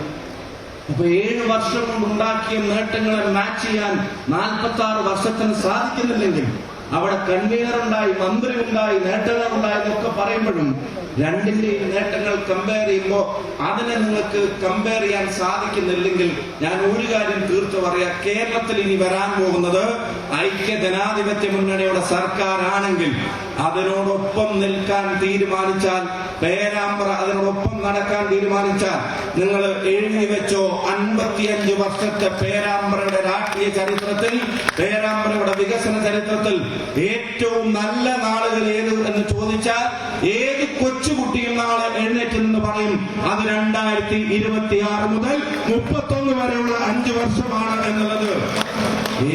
അപ്പൊ 7 വർഷം കൊണ്ട് ഉണ്ടാക്കിയ നേട്ടങ്ങളെ മാച്ച് ചെയ്യാൻ 46 വർഷത്തിന് സാധിക്കുന്നില്ലെങ്കിൽ അവിടെ കൺവീനർ ഉണ്ടായി, മന്ത്രി ഉണ്ടായി, നേട്ടങ്ങൾ ഉണ്ടായി എന്നൊക്കെ പറയുമ്പോഴും രണ്ടിന്റെയും നേട്ടങ്ങൾ കമ്പയർ ചെയ്യുമ്പോൾ അതിനെ നിങ്ങൾക്ക് കമ്പയർ ചെയ്യാൻ സാധിക്കുന്നില്ലെങ്കിൽ ഞാൻ ഒരു കാര്യം തീർത്തു പറയാം, കേരളത്തിൽ ഇനി വരാൻ പോകുന്നത് ഐക്യ ജനാധിപത്യ മുന്നണിയുടെ സർക്കാരാണെങ്കിൽ അതിനോടൊപ്പം നിൽക്കാൻ തീരുമാനിച്ചാൽ, പേരാമ്പ്ര അതിനോടൊപ്പം നടക്കാൻ തീരുമാനിച്ചാൽ നിങ്ങൾ എഴുതി വെച്ചോ, 55 വർഷത്തെ പേരാമ്പ്രയുടെ രാഷ്ട്രീയ ചരിത്രത്തിൽ, പേരാമ്പ്രയുടെ വികസന ചരിത്രത്തിൽ ഏറ്റവും നല്ല നാളുകൾ ഏത് എന്ന് ചോദിച്ചാൽ ഏത് കൊച്ചുകുട്ടിയും നാളെ എഴുന്നേറ്റ് നിന്ന് പറയും അത് 2026 മുതൽ 31 വരെയുള്ള 5 വർഷമാണ് എന്നുള്ളത്.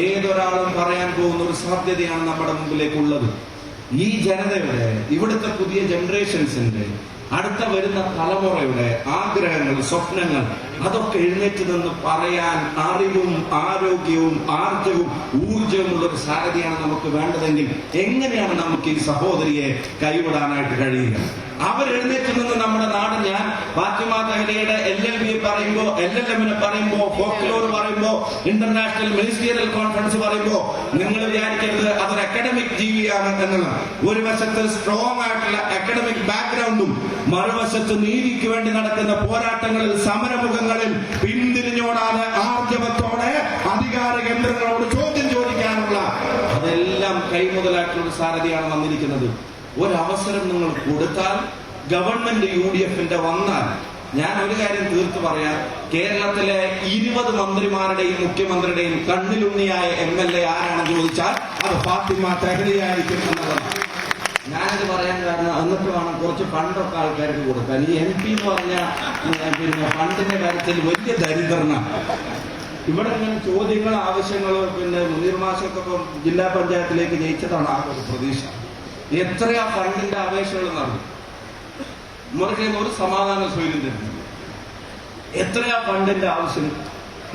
ഏതൊരാളും പറയാൻ പോകുന്ന ഒരു സാധ്യതയാണ് നമ്മുടെ മുമ്പിലേക്കുള്ളത്. ഈ ജനതയുടെ, ഇവിടുത്തെ പുതിയ ജനറേഷൻസിന്റെ, അടുത്ത വരുന്ന തലമുറയുടെ ആഗ്രഹങ്ങൾ, സ്വപ്നങ്ങൾ അതൊക്കെ എഴുന്നേറ്റ് നിന്ന് പറയാൻ അറിവും ആരോഗ്യവും ആർജവും ഊർജവും ഉള്ളൊരു സാരഥിയാണ് നമുക്ക് വേണ്ടതെങ്കിൽ എങ്ങനെയാണ് നമുക്ക് ഈ സഹോദരിയെ കൈവിടാനായിട്ട് കഴിയുക? അവരെഴുന്നേറ്റ് നിന്ന് നമ്മുടെ നാട്, ഞാൻ ഫാത്തിമ തഹ്ലിയുടെ LLB പറയുമ്പോ, LLM പറയുമ്പോ, ഫോക്ലോർ പറയുമ്പോ, ഇന്റർനാഷണൽ മിനിസ്റ്റീരിയൽ കോൺഫറൻസ് പറയുമ്പോ നിങ്ങൾ വിചാരിക്കരുത് അതൊരു അക്കാഡമിക് ജീവിയാണ് എന്നുള്ളത്. ഒരു വശത്ത് സ്ട്രോങ് ആയിട്ടുള്ള അക്കാഡമിക് ബാക്ക്ഗ്രൗണ്ടും മറുവശത്ത് നീതിക്ക് വേണ്ടി നടക്കുന്ന പോരാട്ടങ്ങളിൽ, സമരമുഖങ്ങളിൽ പിന്തിരിഞ്ഞോടാതെ ആർജവത്തോടെ അധികാര കേന്ദ്രങ്ങളോട് ചോദ്യം ചോദിക്കാനുള്ള അതെല്ലാം കൈമുതലായിട്ടുള്ള സാരഥിയാണ് വന്നിരിക്കുന്നത്. ഒരവസരം നിങ്ങൾ കൊടുത്താൽ, ഗവൺമെന്റ് UDFന്റെ വന്നാൽ, ഞാൻ ഒരു കാര്യം തീർത്തു പറയാം, കേരളത്തിലെ 20 മന്ത്രിമാരുടെയും മുഖ്യമന്ത്രിയുടെയും കണ്ണിലുണ്ണിയായ MLA ആരാണെന്ന് ചോദിച്ചാൽ അത് ഫാത്തിമ തഹ്ലിയായിരിക്കും എന്നുള്ളത്. ഞാനിത് പറയാൻ കാരണം എന്നിട്ട് വേണം കുറച്ച് ഫണ്ടൊക്കെ ആൾക്കാർക്ക് കൊടുക്കാൻ. ഈ MP എന്ന് പറഞ്ഞ പിന്നെ ഫണ്ടിന്റെ കാര്യത്തിൽ വലിയ ദരിദ്രനാണ്. ഇവിടെ ഇങ്ങനെ ചോദ്യങ്ങൾ, ആവശ്യങ്ങൾ, പിന്നെ മുനീർ മാഷൊക്കെ ജില്ലാ പഞ്ചായത്തിലേക്ക് ജയിച്ചതാണ് ആ ഒരു പ്രതീക്ഷ. എത്രയാ ഫണ്ടിന്റെ അപേക്ഷകൾ നടന്നു, മുറയ്ക്ക് ഒരു സമാധാന സ്വൈര്യം തരുന്നില്ല. എത്രയാ ഫണ്ടിന്റെ ആവശ്യം?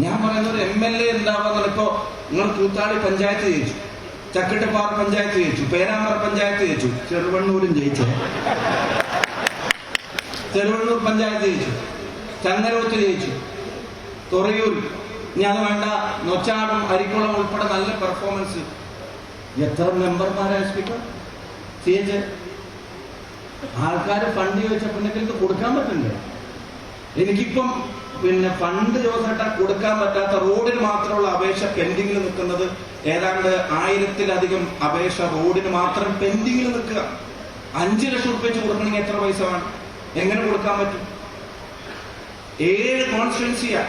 ഞാൻ പറയുന്നത് ഒരു MLA ഉണ്ടാവുന്ന, ഇപ്പോ നിങ്ങൾ കൂത്താടി പഞ്ചായത്ത് ജയിച്ചു, ചക്കിട്ടപ്പാറ പഞ്ചായത്ത് ജയിച്ചു, പേരാമ്പ്ര പഞ്ചായത്ത് ജയിച്ചു, ചെറുവണ്ണൂരും ജയിച്ചേ, ചെറുവണ്ണൂർ പഞ്ചായത്ത് ജയിച്ചു, ചങ്ങരോത്ത് ജയിച്ചു, തുറയൂർ, ഇനി അത് വേണ്ട നൊച്ചാടും അരിക്കുളം ഉൾപ്പെടെ നല്ല പെർഫോമൻസ്. എത്ര മെമ്പർമാരായ സ്പീക്കർ CH? ആൾക്കാർ ഫണ്ട് ചോദിച്ചപ്പോൾ ഇത് കൊടുക്കാൻ പറ്റില്ല. എനിക്കിപ്പം പിന്നെ ഫണ്ട് ചോദിച്ചിട്ട് കൊടുക്കാൻ പറ്റാത്ത റോഡിന് മാത്രമുള്ള അപേക്ഷ പെൻഡിങ്ങിൽ നിൽക്കുന്നത് ഏതാണ്ട് 1000-ലധികം അപേക്ഷ റോഡിന് മാത്രം പെൻഡിങ്ങിൽ നിൽക്കുക. 5 ലക്ഷം രൂപ വെച്ച് കൊടുക്കണമെങ്കിൽ എത്ര പൈസ വേണം? എങ്ങനെ കൊടുക്കാൻ പറ്റും? 7 കോൺസ്റ്റിറ്റ്യുവൻസിയാ,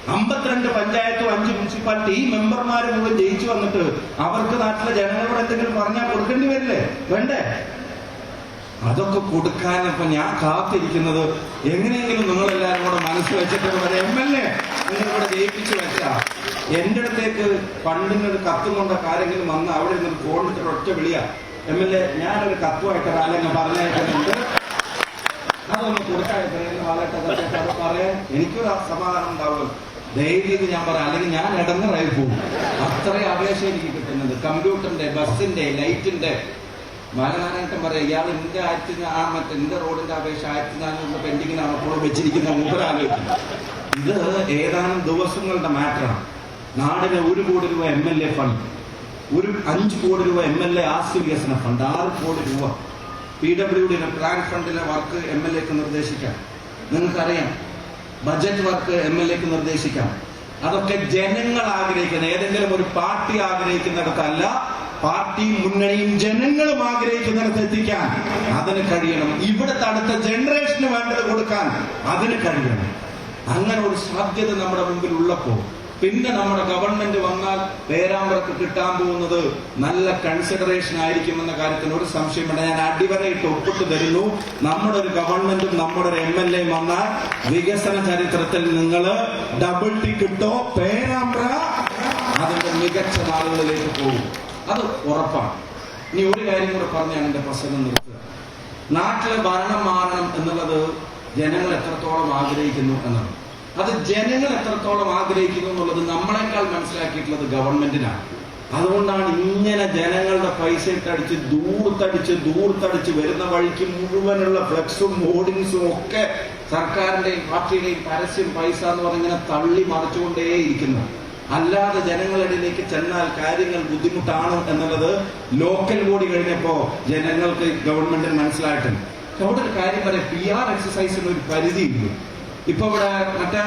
52 പഞ്ചായത്തും 5 മുനിസിപ്പാലിറ്റി. ഈ മെമ്പർമാര് മുഴുവൻ ജയിച്ചു വന്നിട്ട് അവർക്ക് നാട്ടിലെ ജനങ്ങളോട് എന്തെങ്കിലും പറഞ്ഞാൽ കൊടുക്കേണ്ടി വരില്ലേ? വേണ്ടേ? അതൊക്കെ കൊടുക്കാൻ ഇപ്പൊ ഞാൻ കാത്തിരിക്കുന്നത് എങ്ങനെയെങ്കിലും നിങ്ങളെല്ലാരും കൂടെ മനസ്സിൽ വെച്ചിട്ട് ഒരു MLA നിങ്ങളിവിടെ ജയിപ്പിച്ചു വെച്ചാ എന്റെ അടുത്തേക്ക് ഫണ്ടിനൊരു കത്തും കൊണ്ട കാര്യങ്ങളും വന്ന് അവിടെ നിന്ന് ഫോണിട്ട് ഒറ്റ വിളിയാ, MLA ഞാനൊരു കത്തുമായിട്ട് അല്ലെങ്കിൽ പറഞ്ഞേക്കുന്നുണ്ട്, അതൊന്ന് കൊടുക്കാനായിട്ട് അത് പറയാൻ എനിക്കൊരു സമാധാനം ഉണ്ടാവുമല്ലോ. ധൈര്യം ഞാൻ പറയാം, അല്ലെങ്കിൽ ഞാൻ ഇടങ്ങറായി പോകും. അത്രയും അപേക്ഷ എനിക്ക് കിട്ടുന്നുണ്ട്. കമ്പ്യൂട്ടറിന്റെ, ബസ്സിന്റെ, ലൈറ്റിന്റെ. ബാലനാരായണൻ പറയാം, ഇയാൾ എന്റെ എന്റെ റോഡിന്റെ അപേക്ഷ 1400 പെൻഡിങ്ങിനാണ് അപ്പോൾ വെച്ചിരിക്കുന്ന മൂപ്പരാലോചിക്കുന്നത്. ഇത് ഏതാനും ദിവസങ്ങളുടെ മാറ്ററാണ്. നാടിന് 1 കോടി രൂപ MLA ഫണ്ട്, 5 കോടി രൂപ MLA ആസ്തി വികസന ഫണ്ട്, 6 കോടി രൂപ PWD പ്ലാൻ ഫണ്ടിലെ വർക്ക് MLAക്ക് നിർദ്ദേശിക്കാം. നിങ്ങൾക്കറിയാം, ബജറ്റ് വർക്ക് MLAക്ക് നിർദ്ദേശിക്കാം. അതൊക്കെ ജനങ്ങൾ ആഗ്രഹിക്കുന്ന, ഏതെങ്കിലും ഒരു പാർട്ടി ആഗ്രഹിക്കുന്നിടത്തല്ല, പാർട്ടിയും മുന്നണിയും ജനങ്ങളും ആഗ്രഹിക്കുന്നിടത്ത് എത്തിക്കാൻ അതിന് കഴിയണം. ഇവിടുത്തെ അടുത്ത ജനറേഷന് വേണ്ടത് കൊടുക്കാൻ അതിന് കഴിയണം. അങ്ങനെ ഒരു സാധ്യത നമ്മുടെ മുമ്പിൽ ഉള്ളപ്പോൾ പിന്നെ നമ്മുടെ ഗവൺമെന്റ് വന്നാൽ പേരാമ്പ്രക്ക് കിട്ടാൻ പോകുന്നത് നല്ല കൺസിഡറേഷൻ ആയിരിക്കുമെന്ന കാര്യത്തിൽ ഒരു സംശയമില്ല. ഞാൻ അടിവരയിട്ട് ഒപ്പിട്ട് തരുന്നു. നമ്മുടെ ഒരു ഗവൺമെന്റും നമ്മുടെ ഒരു MLA വന്നാൽ വികസന ചരിത്രത്തിൽ നിങ്ങൾ ഡബിൾ ടിക്കറ്റോ പേരാമ്പ്ര അതിന്റെ മികച്ച നാളുകളിലേക്ക് പോകും. അത് ഉറപ്പാണ്. ഇനി ഒരു കാര്യം കൂടെ പറഞ്ഞാണ് എന്റെ പ്രസംഗം നിർത്തുക. നാട്ടിലെ ഭരണം മാറണം എന്നുള്ളത് ജനങ്ങൾ എത്രത്തോളം ആഗ്രഹിക്കുന്നു എന്നാണ്. അത് ജനങ്ങൾ എത്രത്തോളം ആഗ്രഹിക്കുന്നു എന്നുള്ളത് നമ്മളെക്കാൾ മനസ്സിലാക്കിയിട്ടുള്ളത് ഗവൺമെന്റിനാണ്. അതുകൊണ്ടാണ് ഇങ്ങനെ ജനങ്ങളുടെ പൈസ ഇട്ടടിച്ച് ദൂർത്തടിച്ച് വരുന്ന വഴിക്ക് മുഴുവനുള്ള ഫ്ലെക്സും ഹോർഡിങ്സും ഒക്കെ സർക്കാരിന്റെയും പാർട്ടിയുടെയും പരസ്യം പൈസ എന്ന് പറഞ്ഞിങ്ങനെ തള്ളി മറിച്ചുകൊണ്ടേയിരിക്കുന്നു. അല്ലാതെ ജനങ്ങളിലേക്ക് ചെന്നാൽ കാര്യങ്ങൾ ബുദ്ധിമുട്ടാണ് എന്നുള്ളത് ലോക്കൽ ബോഡി കഴിഞ്ഞപ്പോ ജനങ്ങൾക്ക് ഗവൺമെന്റിന് മനസ്സിലായിട്ടുണ്ട്. അവിടെ ഒരു കാര്യം പറയാം, PR എക്സസൈസിന് ഒരു പരിധിയില്ല. ഇപ്പൊ ഇവിടെ മറ്റേ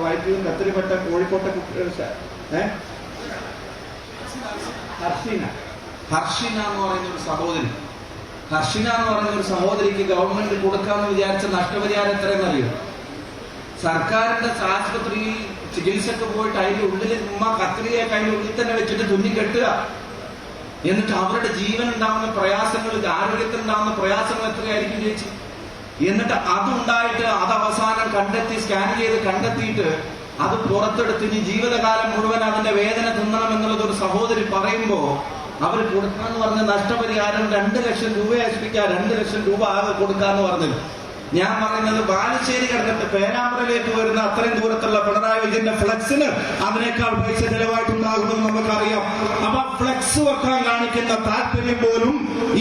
വൈദ്യുതി കത്തിരിപ്പെട്ട കോഴിക്കോട്ടെ ഹർഷിന എന്ന് പറയുന്ന ഒരു സഹോദരിക്ക് ഗവൺമെന്റ് കൊടുക്കാമെന്ന് വിചാരിച്ച നഷ്ടപരിഹാരം എത്രയെന്നറിയോ? സർക്കാരിന്റെ ആശുപത്രിയിൽ ചികിത്സക്ക് പോയിട്ട് അതിന്റെ ഉള്ളിൽ കത്രികയൊക്കെ അതിന്റെ ഉള്ളിൽ തന്നെ വെച്ചിട്ട് തുന്നി കെട്ടുക. എന്നിട്ട് അവരുടെ ജീവൻ ഉണ്ടാകുന്ന പ്രയാസങ്ങൾ, ആരോഗ്യത്തിനുണ്ടാകുന്ന പ്രയാസങ്ങൾ എത്രയായിരിക്കും ചേച്ചി? എന്നിട്ട് അതുണ്ടായിട്ട് അത് അവസാനം കണ്ടെത്തി, സ്കാൻ ചെയ്ത് കണ്ടെത്തിയിട്ട് അത് പുറത്തെടുത്ത് ഇനി ജീവിതകാലം മുഴുവൻ അതിന്റെ വേദന തിന്നണം എന്നുള്ളത് ഒരു സഹോദരി പറയുമ്പോ അവർ കൊടുക്കാന്ന് പറഞ്ഞ നഷ്ടപരിഹാരം 2 ലക്ഷം രൂപ ഏൽപ്പിക്കുക, 2 ലക്ഷം രൂപ ആകെ കൊടുക്കാന്ന് പറഞ്ഞത്. ഞാൻ പറയുന്നത് ബാലുശ്ശേരി കിടന്നിട്ട് പേരാമ്പ്രയിലേക്ക് വരുന്ന അത്രയും ദൂരത്തുള്ള പിണറായി വിജയന്റെ ഫ്ലെക്സിന് അതിനേക്കാൾ പൈസ ചെലവായിട്ടുണ്ടാകുമെന്ന് നമുക്കറിയാം. അപ്പൊ ഫ്ലെക്സ് വെക്കാൻ കാണിക്കുന്ന താല്പര്യം പോലും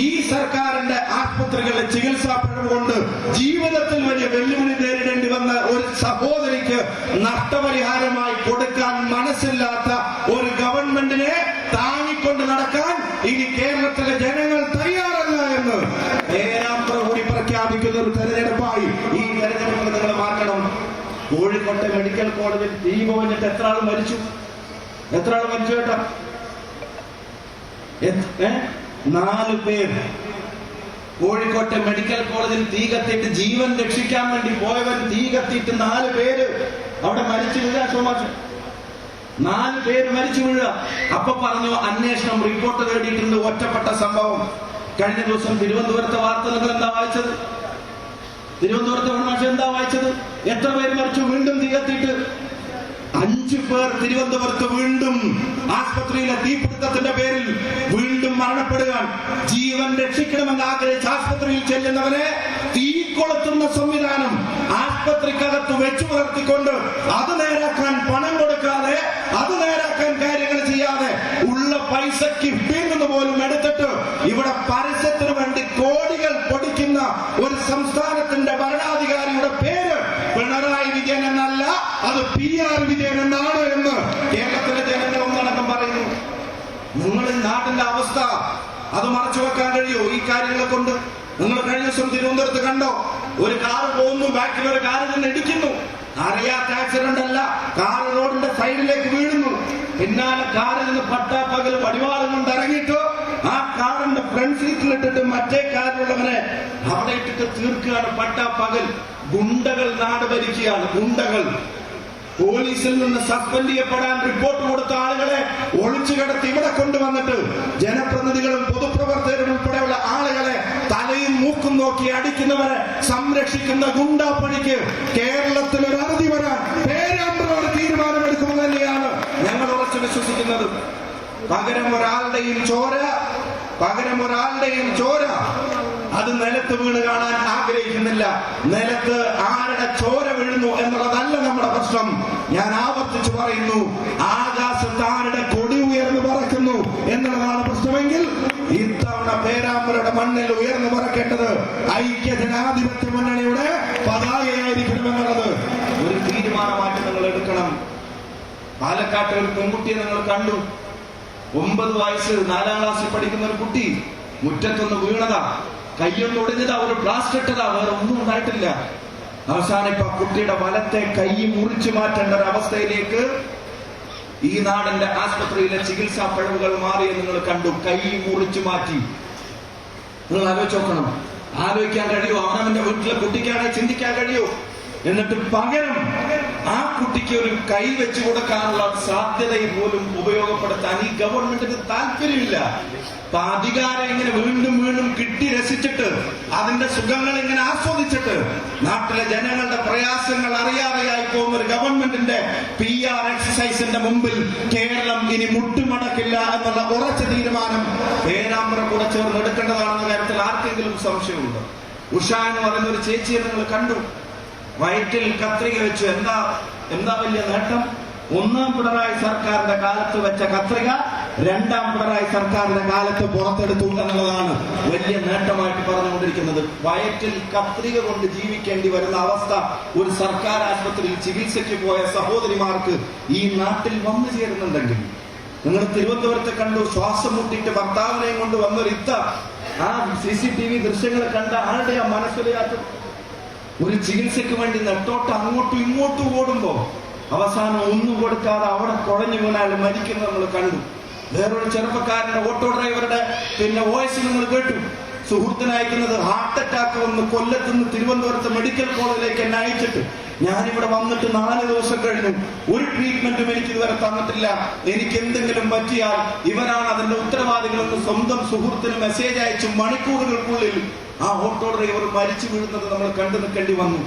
ഈ സർക്കാരിന്റെ ആശുപത്രികളിലെ ചികിത്സാ പിഴവ് കൊണ്ട് ജീവിതത്തിൽ വലിയ വെല്ലുവിളി നേരിടേണ്ടി വന്ന ഒരു സഹോദരിക്ക് നഷ്ടപരിഹാരമായി കൊടുക്കാൻ മനസ്സില്ലാത്ത ഒരു ഗവൺമെന്റിനെ താങ്ങിക്കൊണ്ട് നടക്കാൻ ഇനി കേരളത്തിലെ ജനങ്ങൾ തയ്യാറല്ല എന്ന് പേരാമ്പ്ര കൂടി പ്രഖ്യാപിക്കുന്ന ഒരു തെരഞ്ഞെടുപ്പായി ഈ തെരഞ്ഞെടുപ്പ് നിങ്ങൾ മാറ്റണം. കോഴിക്കോട്ടെ മെഡിക്കൽ കോളേജിൽ തീ പോയിട്ട് എത്ര ആൾ മരിച്ചു കേട്ടോ? 4 പേർ. കോഴിക്കോട്ടെ മെഡിക്കൽ കോളേജിൽ തീ കത്തിയിട്ട് ജീവൻ രക്ഷിക്കാൻ വേണ്ടി പോയവൻ തീ കത്തിയിട്ട് 4 പേര് അവിടെ മരിച്ചു വീഴാ. സോമാഷ് 4 പേര് മരിച്ചു വീഴുക. അപ്പൊ പറഞ്ഞു അന്വേഷണം റിപ്പോർട്ട് തേടിയിട്ടുണ്ട്, ഒറ്റപ്പെട്ട സംഭവം. കഴിഞ്ഞ ദിവസം തിരുവനന്തപുരത്തെ വാർത്ത നിങ്ങൾ എന്താ വായിച്ചത്? തിരുവനന്തപുരത്തെ ഭാഷ എന്താ വായിച്ചത്? എത്ര പേര് മരിച്ചു? വീണ്ടും തീ കത്തിയിട്ട് 5 പേർ തിരുവനന്തപുരത്ത് വീണ്ടും ആശുപത്രിയിലെ തീപിടുത്തത്തിന്റെ പേരിൽ വീണ്ടും മരണപ്പെടുകയാണ്. ജീവൻ രക്ഷിക്കണമെന്ന് ആഗ്രഹിച്ച് ആശുപത്രിയിൽ ചെല്ലുന്നവരെ തീ കൊളുത്തുന്ന സംവിധാനം ആശുപത്രിക്കകത്ത് വെച്ചു പുലർത്തിക്കൊണ്ട് അത് നേരാക്കാൻ പണം കൊടുക്കാതെ, അത് നേരാക്കാൻ കാര്യങ്ങൾ ചെയ്യാതെ, ഉള്ള പൈസക്ക് പിന്നുന്ന പോലും എടുത്തിട്ട് ഇവിടെ പരസ്യത്തിന് വേണ്ടി കോടികൾ പൊടിക്കുന്ന ഒരു സംസ്ഥാനത്തിന്റെ ഭരണാധികാരിയുടെ പേര് പിണറായി വിജയൻ എന്നല്ല, അത് PR വിജയൻ എന്നാണ് എന്ന് കേരളത്തിലെ ജനങ്ങൾ ഒന്നടക്കം പറയുന്നു. നിങ്ങൾ നാട്ടിന്റെ അവസ്ഥ അത് മറച്ചു വെക്കാൻ കഴിയോ ഈ കാര്യങ്ങളെ കൊണ്ട്? നിങ്ങൾ കഴിഞ്ഞ ദിവസം തിരുവനന്തപുരത്ത് കണ്ടോ? ഒരു കാറ് പോകുന്നു, ബാക്കിൽ ഒരു കാറ് തന്നെ ഇടിക്കുന്നു. അറിയാത്ത ആക്സിഡന്റ് അല്ല, കാർ റോഡിന്റെ സൈഡിലേക്ക് വീഴുന്നു. പിന്നാലെ കാറിൽ നിന്ന് പട്ടാപ്പകൽ വടിവാളം കൊണ്ട് ഇറങ്ങിയിട്ട് ആ കാറിന്റെ ഫ്രണ്ട് സീറ്റിലിട്ടിട്ട് മറ്റേ കാറിലുള്ളവനെ അവിടെ ഇട്ടിട്ട് തീർക്കുകയാണ്. പട്ടാപ്പകൽ ഗുണ്ടകൾ നാട് ഭരിക്കുകയാണ്. ഗുണ്ടകൾ പോലീസിൽ നിന്ന് സസ്പെൻഡ് ചെയ്യപ്പെടാൻ റിപ്പോർട്ട് കൊടുത്ത ആളുകളെ ഒളിച്ചു കിടത്തി ഇവിടെ കൊണ്ടുവന്നിട്ട് ജനപ്രതിനിധികളും പൊതുപ്രവർത്തകരും ഉൾപ്പെടെയുള്ള ആളുകളെ തലയും മൂക്കും നോക്കി അടിക്കുന്നവരെ സംരക്ഷിക്കുന്ന ഗുണ്ടാപ്പണിക്ക് കേരളത്തിൽ ഒരു അറുതി വരാൻ പേരാമ്പ്രയോട് തീരുമാനമെടുക്കുമെന്ന് തന്നെയാണ് ഞങ്ങൾ ഉറച്ചു വിശ്വസിക്കുന്നത്. പകരം ഒരാളുടെയും ചോര അത് നിലത്ത് വീണ് കാണാൻ ആഗ്രഹിക്കുന്നില്ല. നിലത്ത് ആരുടെ ചോര വീഴുന്നു എന്നുള്ളതല്ല നമ്മുടെ പ്രശ്നം. ഞാൻ ആവർത്തിച്ചു പറയുന്നു, ആകാശത്ത് ആരുടെ കൊടി ഉയർന്നു പറക്കുന്നു എന്നുള്ളതാണ് പ്രശ്നമെങ്കിൽ ഇത്തവണ പേരാമ്പ്രയുടെ മണ്ണിൽ ഉയർന്നു പറക്കേണ്ടത് ഐക്യജനാധിപത്യ മുന്നണിയുടെ പതാകയായിരിക്കണമെന്നുള്ളത് ഒരു തീരുമാനമായിട്ട് നിങ്ങൾ എടുക്കണം. പാലക്കാട്ട് ഒരു പെൺകുട്ടിയെ നിങ്ങൾ കണ്ടു. 9 വയസ്സ് 4ാം ക്ലാസ്സിൽ പഠിക്കുന്ന ഒരു കുട്ടി മുറ്റത്തൊന്ന് വീണതാ, കൈയൊന്ന് ഒടിഞ്ഞതാ, ഒരു പ്ലാസ്റ്റർ ഇട്ടതാ, വേറെ ഒന്നും ഉണ്ടായിട്ടില്ല. അവസാനം ഇപ്പൊ കുട്ടിയുടെ വലത്തെ കൈ മുറിച്ചു മാറ്റേണ്ട ഒരു അവസ്ഥയിലേക്ക് ഈ നാടിന്റെ ആശുപത്രിയിലെ ചികിത്സാ പിഴവുകൾ മാറിയെന്ന് നിങ്ങൾ കണ്ടു. കൈ മുറിച്ചു മാറ്റി. നിങ്ങൾ ആലോചിച്ച് നോക്കണം. ആലോചിക്കാൻ കഴിയുമോ? അവനവന്റെ വീട്ടിലെ കുട്ടിക്കാണെങ്കിൽ ചിന്തിക്കാൻ കഴിയുമോ? എന്നിട്ട് പകരം ആ കുട്ടിക്ക് ഒരു കൈ വെച്ചു കൊടുക്കാനുള്ള സാധ്യതയെ പോലും ഉപയോഗപ്പെടുത്താൻ ഈ ഗവൺമെന്റിന് താല്പര്യമില്ല. അപ്പൊ അധികാരം ഇങ്ങനെ വീണ്ടും വീണ്ടും കിട്ടി രസിച്ചിട്ട് അതിന്റെ സുഖങ്ങൾ ഇങ്ങനെ ആസ്വദിച്ചിട്ട് നാട്ടിലെ ജനങ്ങളുടെ പ്രയാസങ്ങൾ അറിയാതെയായി പോകുന്ന ഒരു ഗവൺമെന്റിന്റെ PR എക്സസൈസിന്റെ മുമ്പിൽ കേരളം ഇനി മുട്ടുമടക്കില്ല എന്നുള്ള ഉറച്ച തീരുമാനം പേരാമ്പ്ര കൂടെ ചേർന്ന് എടുക്കേണ്ടതാണെന്ന കാര്യത്തിൽ ആർക്കെങ്കിലും സംശയമുണ്ടോ? ഉഷ എന്ന് പറയുന്ന ഒരു ചേച്ചിയെ നിങ്ങൾ കണ്ടു. വയറ്റിൽ കത്രിക വെച്ചു. എന്താ വലിയ നേട്ടം? 1ാം പിണറായി സർക്കാരിന്റെ കാലത്ത് വെച്ച കത്രിക 2ാം പിണറായി സർക്കാരിന്റെ കാലത്ത് പുറത്തെടുത്തു എന്നുള്ളതാണ് വലിയ നേട്ടമായിട്ട് പറഞ്ഞുകൊണ്ടിരിക്കുന്നത്. വയറ്റിൽ കത്രിക കൊണ്ട് ജീവിക്കേണ്ടി വരുന്ന അവസ്ഥ ഒരു സർക്കാർ ആശുപത്രിയിൽ ചികിത്സയ്ക്ക് പോയ സഹോദരിമാർക്ക് ഈ നാട്ടിൽ വന്നു ചേരുന്നുണ്ടെങ്കിൽ, നിങ്ങൾ തിരുവനന്തപുരത്ത് കണ്ടു, ശ്വാസം മുട്ടിയിട്ട് ഭർത്താവിനെയും കൊണ്ട് വന്നൊരു ഇത്ത ആ CCTV ദൃശ്യങ്ങൾ കണ്ട ആരുടെയാ മനസ്സിലാത്ത ഒരു ചികിത്സയ്ക്ക് വേണ്ടി നെട്ടോട്ട് അങ്ങോട്ടും ഇങ്ങോട്ടും ഓടുമ്പോ അവസാനം ഒന്നും കൊടുക്കാതെ അവിടെ കുഴഞ്ഞു വീണാൽ മരിക്കുന്നത് നമ്മൾ കണ്ടു. വേറൊരു ചെറുപ്പക്കാരന്റെ ഓട്ടോ ഡ്രൈവറുടെ വോയിസ് നിങ്ങൾ കേട്ടു. സുഹൃത്തിന് അയക്കുന്നത് ഹാർട്ട് അറ്റാക്ക് വന്ന് കൊല്ലത്തുനിന്ന് തിരുവനന്തപുരത്ത് മെഡിക്കൽ കോളേജിലേക്ക് എന്നെ അയച്ചിട്ട് ഞാനിവിടെ വന്നിട്ട് 4 ദിവസം കഴിഞ്ഞു, ഒരു ട്രീറ്റ്മെന്റും എനിക്ക് ഇതുവരെ തന്നിട്ടില്ല, എനിക്ക് എന്തെങ്കിലും പറ്റിയാൽ ഇവരാണ് അതിന്റെ ഉത്തരവാദികളെന്ന് സ്വന്തം സുഹൃത്തിന് മെസ്സേജ് അയച്ചു മണിക്കൂറുകൾക്കുള്ളിൽ ആ ഓട്ടോ ഡ്രൈവർ മരിച്ചു വീഴുന്നത് നമ്മൾ കണ്ടു നിൽക്കേണ്ടി വന്നു.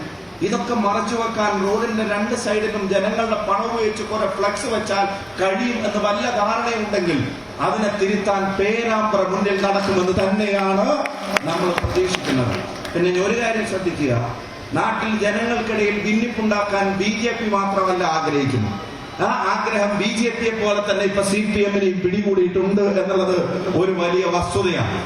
ഇതൊക്കെ മറച്ചു വെക്കാൻ റോഡിന്റെ 2 സൈഡിലും ജനങ്ങളുടെ പണം ഉപയോഗിച്ച് കുറെ ഫ്ലക്സ് വെച്ചാൽ കഴിയും എന്ന് വല്ല ധാരണയുണ്ടെങ്കിൽ അതിനെ തിരുത്താൻ പേരാമ്പ്ര മുന്നിൽ നടക്കുമെന്ന് തന്നെയാണ് നമ്മൾ പ്രതീക്ഷിക്കുന്നത്. പിന്നെ ഒരു കാര്യം ശ്രദ്ധിക്കുക, നാട്ടിൽ ജനങ്ങൾക്കിടയിൽ ഭിന്നിപ്പുണ്ടാക്കാൻ BJP മാത്രമല്ല ആഗ്രഹിക്കുന്നു. ആ ആഗ്രഹം BJPയെ പോലെ തന്നെ ഇപ്പൊ CPM-നെയും പിടികൂടിയിട്ടുണ്ട് എന്നുള്ളത് ഒരു വലിയ വസ്തുതയാണ്.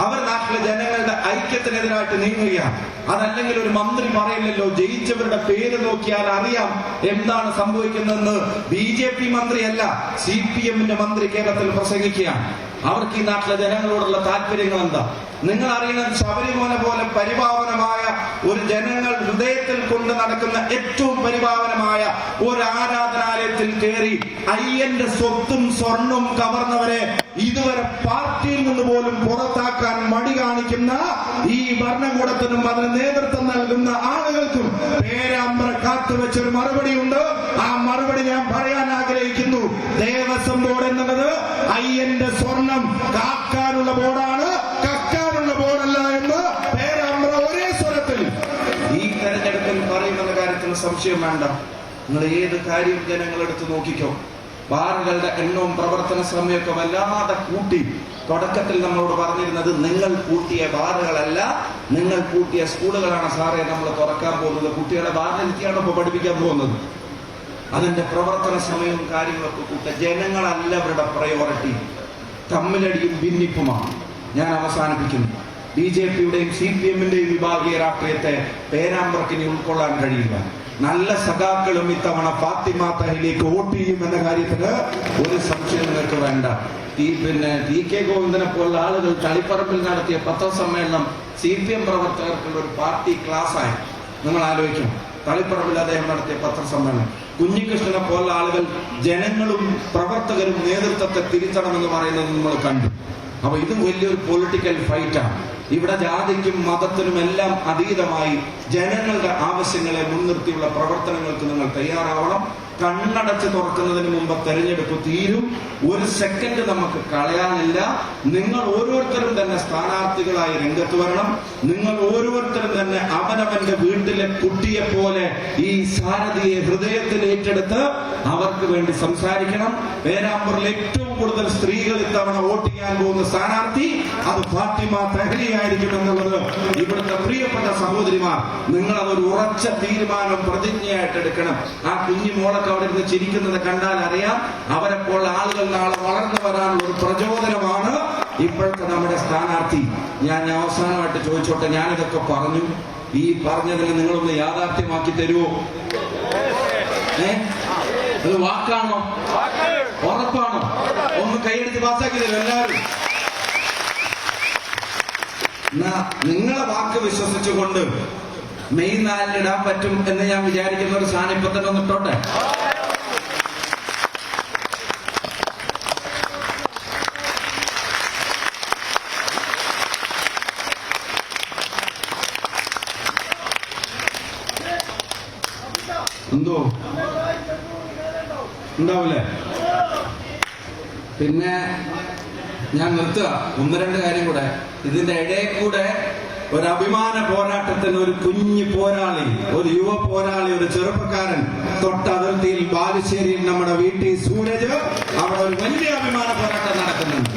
അവർ നാട്ടിലെ ജനങ്ങളുടെ ഐക്യത്തിനെതിരായിട്ട് നീങ്ങുകയാണ്. അതല്ലെങ്കിൽ ഒരു മന്ത്രി പറയില്ലല്ലോ, ജയിച്ചവരുടെ പേര് നോക്കിയാൽ അറിയാം എന്താണ് സംഭവിക്കുന്നതെന്ന്. BJP മന്ത്രിയല്ല, CPM-ന്റെ മന്ത്രി കേരളത്തിൽ പ്രസംഗിക്കുകയാണ്. അവർക്ക് ഈ നാട്ടിലെ ജനങ്ങളോടുള്ള താല്പര്യങ്ങൾ എന്താ? നിങ്ങൾ അറിയണം, ശബരിമല പോലെ പരിപാവനമായ ഒരു ജനങ്ങൾ ഹൃദയത്തിൽ കൊണ്ട് നടക്കുന്ന ഏറ്റവും പരിപാവനമായ ഒരു ആരാധനാലയത്തിൽ കയറി അയ്യന്റെ സ്വത്തും സ്വർണവും കവർന്നവരെ ഇതുവരെ പാർട്ടിയിൽ നിന്ന് പോലും പുറത്താക്കാൻ മടി കാണിക്കുന്ന ഈ ഭരണകൂടത്തിനും അതിന് നേതൃത്വം നൽകുന്ന ആളുകൾക്കും പേരാമ്പ്ര കാത്തുവെച്ചൊരു മറുപടിയുണ്ട്. ആ മറുപടി ഞാൻ പറയാൻ ആഗ്രഹിക്കുന്നു. ദേവസ്വം ബോർഡ് എന്നുള്ളത് അയ്യന്റെ സ്വർണം കാക്കാനുള്ള ബോർഡാണ്, കക്കാനുള്ള സംശയം വേണ്ട. നിങ്ങൾ ഏത് കാര്യം ജനങ്ങളെടുത്ത് നോക്കിക്കോ, ബാറുകളുടെ എണ്ണവും പ്രവർത്തന സമയമൊക്കെ വല്ലാതെ കൂട്ടി. തുടക്കത്തിൽ നമ്മളോട് പറഞ്ഞിരുന്നത് നിങ്ങൾ കൂട്ടിയ ബാറുകളല്ല, നിങ്ങൾ കൂട്ടിയ സ്കൂളുകളാണ് സാറേ നമ്മൾ തുറക്കാൻ പോകുന്നത്. കുട്ടികളെ ബാറിലെത്തിയാണ് ഇപ്പൊ പഠിപ്പിക്കാൻ പോകുന്നത്. അതിന്റെ പ്രവർത്തന സമയവും കാര്യങ്ങളൊക്കെ കൂട്ട. ജനങ്ങളല്ല അവരുടെ പ്രയോറിറ്റി. തമ്മിലടിയും ഭിന്നിപ്പുമാണ്. ഞാൻ അവസാനിപ്പിക്കുന്നു. BJP-യുടെയും CPM-ന്റെയും വിഭാഗീയ രാഷ്ട്രീയത്തെ പേരാമ്പ്രക്കിനി ഉൾക്കൊള്ളാൻ കഴിയില്ല. നല്ല സഖാക്കളും ഇത്തവണ ഫാത്തിമ തഹലിലേക്ക് വോട്ട് ചെയ്യും എന്ന കാര്യത്തിന് ഒരു സംശയം നിങ്ങൾക്ക് വേണ്ട. TK ഗോവിന്ദനെ പോലുള്ള ആളുകൾ തളിപ്പറമ്പിൽ നടത്തിയ പത്രസമ്മേളനം CPM പ്രവർത്തകർക്കുള്ള ഒരു പാർട്ടി ക്ലാസ്സായി. നിങ്ങൾ ആലോചിക്കും, തളിപ്പറമ്പിൽ അദ്ദേഹം നടത്തിയ പത്രസമ്മേളനം. കുഞ്ഞികൃഷ്ണനെ പോലുള്ള ആളുകൾ ജനങ്ങളും പ്രവർത്തകരും നേതൃത്വത്തെ തിരിച്ചണമെന്ന് പറയുന്നത് നമ്മൾ കണ്ടു. അപ്പൊ ഇത് വലിയൊരു പൊളിറ്റിക്കൽ ഫൈറ്റാണ്. ഇവിടെ ജാതിക്കും മതത്തിനും എല്ലാം അതീതമായി ജനങ്ങളുടെ ആവശ്യങ്ങളെ മുൻനിർത്തിയുള്ള പ്രവർത്തനങ്ങൾക്ക് നിങ്ങൾ തയ്യാറാവണം. കണ്ണടച്ച് തുറക്കുന്നതിന് മുമ്പ് തെരഞ്ഞെടുപ്പ് തീരും. ഒരു സെക്കൻഡ് നമുക്ക് കളയാനില്ല. നിങ്ങൾ ഓരോരുത്തരും തന്നെ സ്ഥാനാർത്ഥികളായി രംഗത്ത് വരണം. നിങ്ങൾ ഓരോരുത്തരും തന്നെ അവനവന്റെ വീട്ടിലെ കുട്ടിയെ പോലെ ഈ സാരഥിയെ ഹൃദയത്തിൽ ഏറ്റെടുത്ത് അവർക്ക് വേണ്ടി സംസാരിക്കണം. പേരാമ്പ്രയിൽ ഏറ്റവും കൂടുതൽ സ്ത്രീകൾ ഇത്തവണ വോട്ട് ചെയ്യാൻ പോകുന്ന സ്ഥാനാർത്ഥി അത് ഫാത്തിമ തഹലിയായിരിക്കും എന്നുള്ളത് ഇവിടുത്തെ പ്രിയപ്പെട്ട സഹോദരിമാർ, നിങ്ങൾ അതൊരു ഉറച്ച തീരുമാനം പ്രതിജ്ഞയായിട്ട് എടുക്കണം. ആ കുഞ്ഞു മോളൊക്കെ അവിടെ ഇരുന്ന് ചിരിക്കുന്നത് കണ്ടാൽ അറിയാം, അവരെപ്പോൾ ആളുകൾ നാളെ വളർന്നു വരാനുള്ള ഒരു പ്രചോദനമാണ് ഇപ്പോഴത്തെ നമ്മുടെ സ്ഥാനാർത്ഥി. ഞാൻ അവസാനമായിട്ട് ചോദിച്ചോട്ടെ, ഞാനിതൊക്കെ പറഞ്ഞു, ഈ പറഞ്ഞതിന് നിങ്ങളൊന്ന് യാഥാർത്ഥ്യമാക്കി തരുമോ? അത് വാക്കാണോ, ഉറപ്പാണോ? ഒന്ന് കൈയെടുത്ത് പാസ്സാക്കി തരും എല്ലാവരും. നിങ്ങളെ വാക്ക് വിശ്വസിച്ചുകൊണ്ട് മെയ് 4 ഇടാൻ പറ്റും എന്ന് ഞാൻ വിചാരിക്കുന്ന ഒരു സാധനം ഇപ്പൊ തന്നെ ഒന്നിട്ടോട്ടെ. എന്തോ ഉണ്ടാവൂലേ? പിന്നെ ഞാൻ നിർത്തുക. 1-2 കാര്യം കൂടെ. ഇതിന്റെ ഇടയിൽ കൂടെ ഒരു അഭിമാന പോരാട്ടത്തിന് ഒരു കുഞ്ഞു പോരാളി, ഒരു യുവ പോരാളി, ഒരു ചെറുപ്പക്കാരൻ തൊട്ടതിർത്തിയിൽ ബാലുശ്ശേരിയിൽ നമ്മുടെ VT സൂരജ്, അവിടെ ഒരു വലിയ അഭിമാന പോരാട്ടം നടക്കുന്നുണ്ട്.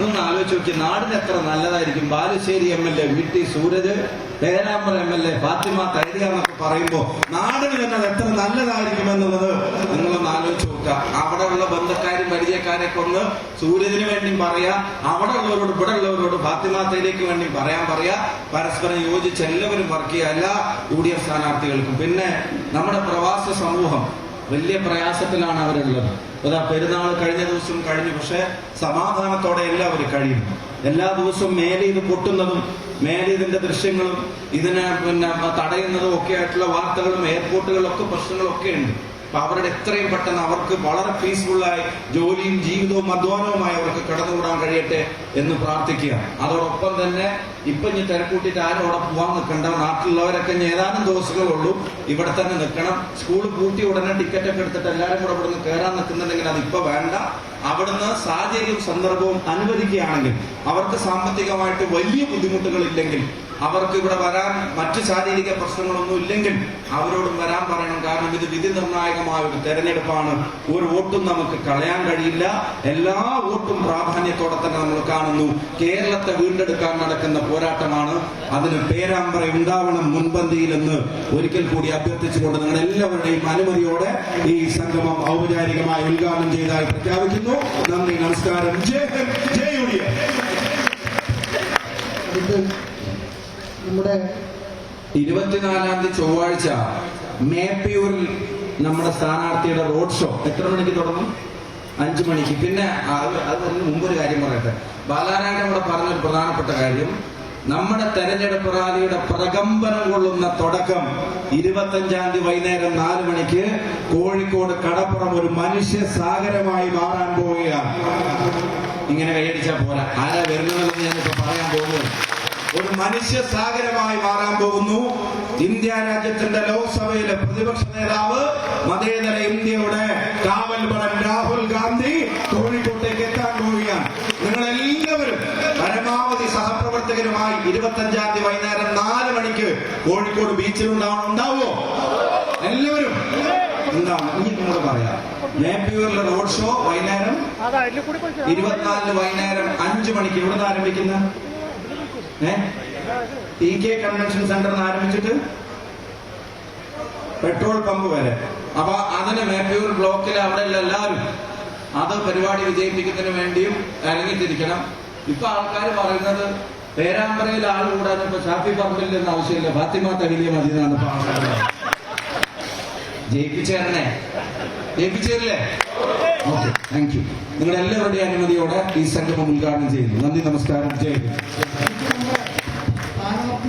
ഒന്ന് ആലോചിച്ച് നോക്കി, നാടിന് എത്ര നല്ലതായിരിക്കും Balussery MLA VT Sooraj, Perambra MLA Fathima Thahiliya എന്നൊക്കെ പറയുമ്പോ നാടിന് തന്നെ അത് എത്ര നല്ലതായിരിക്കും എന്നുള്ളത് നിങ്ങളൊന്ന് ആലോചിച്ച് നോക്കുക. അവിടെയുള്ള ബന്ധക്കാരും പരിചയക്കാരെയൊക്കെ ഒന്ന് സൂര്യന് വേണ്ടി പറയാ, അവിടെ ഉള്ളവരോട് ഇവിടെ ഉള്ളവരോട് ഫാത്തിമ തഹലിയക്ക് വേണ്ടി പറയാ. പരസ്പരം യോജിച്ച് എല്ലാവരും വർക്ക് ചെയ്യുക, എല്ലാ UDF സ്ഥാനാർത്ഥികൾക്കും. പിന്നെ നമ്മുടെ പ്രവാസ സമൂഹം വലിയ പ്രയാസത്തിലാണ് അവരുള്ളത്. അതാ പെരുന്നാൾ കഴിഞ്ഞ ദിവസം കഴിഞ്ഞു, പക്ഷെ സമാധാനത്തോടെ എല്ലാവരും കഴിയും. എല്ലാ ദിവസവും മേലെ ഇത് പൊട്ടുന്നതും മേലെ ഇതിന്റെ ദൃശ്യങ്ങളും ഇതിനെ തടയുന്നതും ഒക്കെ ആയിട്ടുള്ള വാർത്തകളും എയർപോർട്ടുകളിലൊക്കെ പ്രശ്നങ്ങളൊക്കെ ഉണ്ട്. അപ്പൊ അവരുടെ എത്രയും പെട്ടെന്ന് അവർക്ക് വളരെ പീസ്ഫുള്ളായി ജോലിയും ജീവിതവും അധ്വാനവുമായി അവർക്ക് കടന്നുകൂടാൻ കഴിയട്ടെ എന്ന് പ്രാർത്ഥിക്കുക. അതോടൊപ്പം തന്നെ ഇപ്പൊ ഇനി തിരക്കൂട്ടിട്ട് ആരും അവിടെ പോവാൻ നിൽക്കണ്ട. നാട്ടിലുള്ളവരൊക്കെ ഏതാനും ദിവസങ്ങളുള്ളൂ, ഇവിടെ തന്നെ നിൽക്കണം. സ്കൂൾ പൂട്ടി ഉടനെ ടിക്കറ്റ് ഒക്കെ എടുത്തിട്ട് എല്ലാവരും കൂടെ ഇവിടെ നിന്ന് കയറാൻ നിൽക്കുന്നുണ്ടെങ്കിൽ അതിപ്പോ വേണ്ട. അവിടുന്ന് സാഹചര്യവും സന്ദർഭവും അനുവദിക്കുകയാണെങ്കിൽ, അവർക്ക് സാമ്പത്തികമായിട്ട് വലിയ ബുദ്ധിമുട്ടുകൾ ഇല്ലെങ്കിൽ, അവർക്ക് ഇവിടെ വരാൻ മറ്റു ശാരീരിക പ്രശ്നങ്ങളൊന്നും ഇല്ലെങ്കിൽ അവരോടും വരാൻ പറയണം. കാരണം ഇത് വിധി നിർണായകമായ ഒരു തെരഞ്ഞെടുപ്പാണ്. ഒരു വോട്ടും നമുക്ക് കളയാൻ കഴിയില്ല. എല്ലാ വോട്ടും പ്രാധാന്യത്തോടെ തന്നെ നമ്മൾ കാണുന്നു. കേരളത്തെ വീണ്ടെടുക്കാൻ നടക്കുന്ന പോരാട്ടമാണ്. അതിന് പേരാമ്പ്ര ഉണ്ടാവണം മുൻപന്തിയിലെന്ന് ഒരിക്കൽ കൂടി അഭ്യർത്ഥിച്ചുകൊണ്ട് നിങ്ങൾ എല്ലാവരുടെയും അനുമതിയോടെ ഈ സംഗമം ഔപചാരികമായി ഉദ്ഘാടനം ചെയ്തതായി പ്രഖ്യാപിക്കുന്നു. നന്ദി, നമസ്കാരം. ജയ് UDF. നമ്മുടെ 24-ാം തീയതി ചൊവ്വാഴ്ച മേപ്പയൂരിൽ നമ്മുടെ സ്ഥാനാർത്ഥിയുടെ റോഡ് ഷോ എത്ര മണിക്ക് തുടങ്ങും? 5 മണിക്ക്. പിന്നെ അതിന് മുമ്പൊരു കാര്യം പറയട്ടെ. ബാലാരായണൻ ഇവിടെ പറഞ്ഞൊരു പ്രധാനപ്പെട്ട കാര്യം, നമ്മുടെ തെരഞ്ഞെടുപ്പ് റാലിയുടെ പ്രകമ്പനം കൊള്ളുന്ന തുടക്കം 25-ാം തീയതി വൈകുന്നേരം 4 മണിക്ക് കോഴിക്കോട് കടപ്പുറം ഒരു മനുഷ്യ സാഗരമായി മാറാൻ പോവുകയാണ്. ഇങ്ങനെ കൈയടിച്ചാൽ പോരാ, ആരാ വരുന്നതെന്ന് ഞാനിപ്പോ പറയാൻ പോകുന്നത്. ഒരു മനുഷ്യ സാഗരമായി മാറാൻ പോകുന്നു. ഇന്ത്യ രാജ്യത്തിന്റെ ലോക്സഭയിലെ പ്രതിപക്ഷ നേതാവ്, മതേതര ഇന്ത്യയുടെ കാവൽപടൻ രാഹുൽ ഗാന്ധി കോഴിക്കോട്ടേക്ക് എത്താൻ പോവുകയാണ്. നിങ്ങളെല്ലാവരും പരമാവധി സഹപ്രവർത്തകരുമായി 25-ാം തീയതി വൈകുന്നേരം 4 മണിക്ക് കോഴിക്കോട് ബീച്ചിലുണ്ടാവോ? എല്ലാവരും ഉണ്ടാവും. ഇനി നിങ്ങൾ പറയാം. നേപ്പിയൂരിലെ റോഡ് ഷോ വൈകുന്നേരം 24 വൈകുന്നേരം 5 മണിക്ക് എവിടുന്ന് ആരംഭിക്കുന്ന TK കൺവെൻഷൻ സെന്ററിൽ നിന്ന് ആരംഭിച്ചിട്ട് പെട്രോൾ പമ്പ് വരെ. അപ്പൊ അതിന് മേപ്പയൂർ ബ്ലോക്കിൽ അവിടെയുള്ള എല്ലാവരും അത് പരിപാടി വിജയിപ്പിക്കുന്നതിന് വേണ്ടിയും ഇറങ്ങിത്തിരിക്കണം. ഇപ്പൊ ആൾക്കാർ പറയുന്നത് പേരാമ്പ്രയിൽ ആൾ കൂടാൻ ഇപ്പൊ ഷാഫി പറമ്പിൽ നിന്ന് ആവശ്യമില്ല, ഫാത്തിമ തഹലിയ മതി എന്നാണ് ഇപ്പൊ ആൾക്കാർ. ജയിപ്പിച്ചേരില്ലേ? Okay, thank you. നിങ്ങളുടെ എല്ലാവരുടെയും അനുമതിയോടെ ഈ സംഗമം ഉദ്ഘാടനം ചെയ്യുന്നു. നന്ദി, നമസ്കാരം, ജയ് ഹിന്ദ്.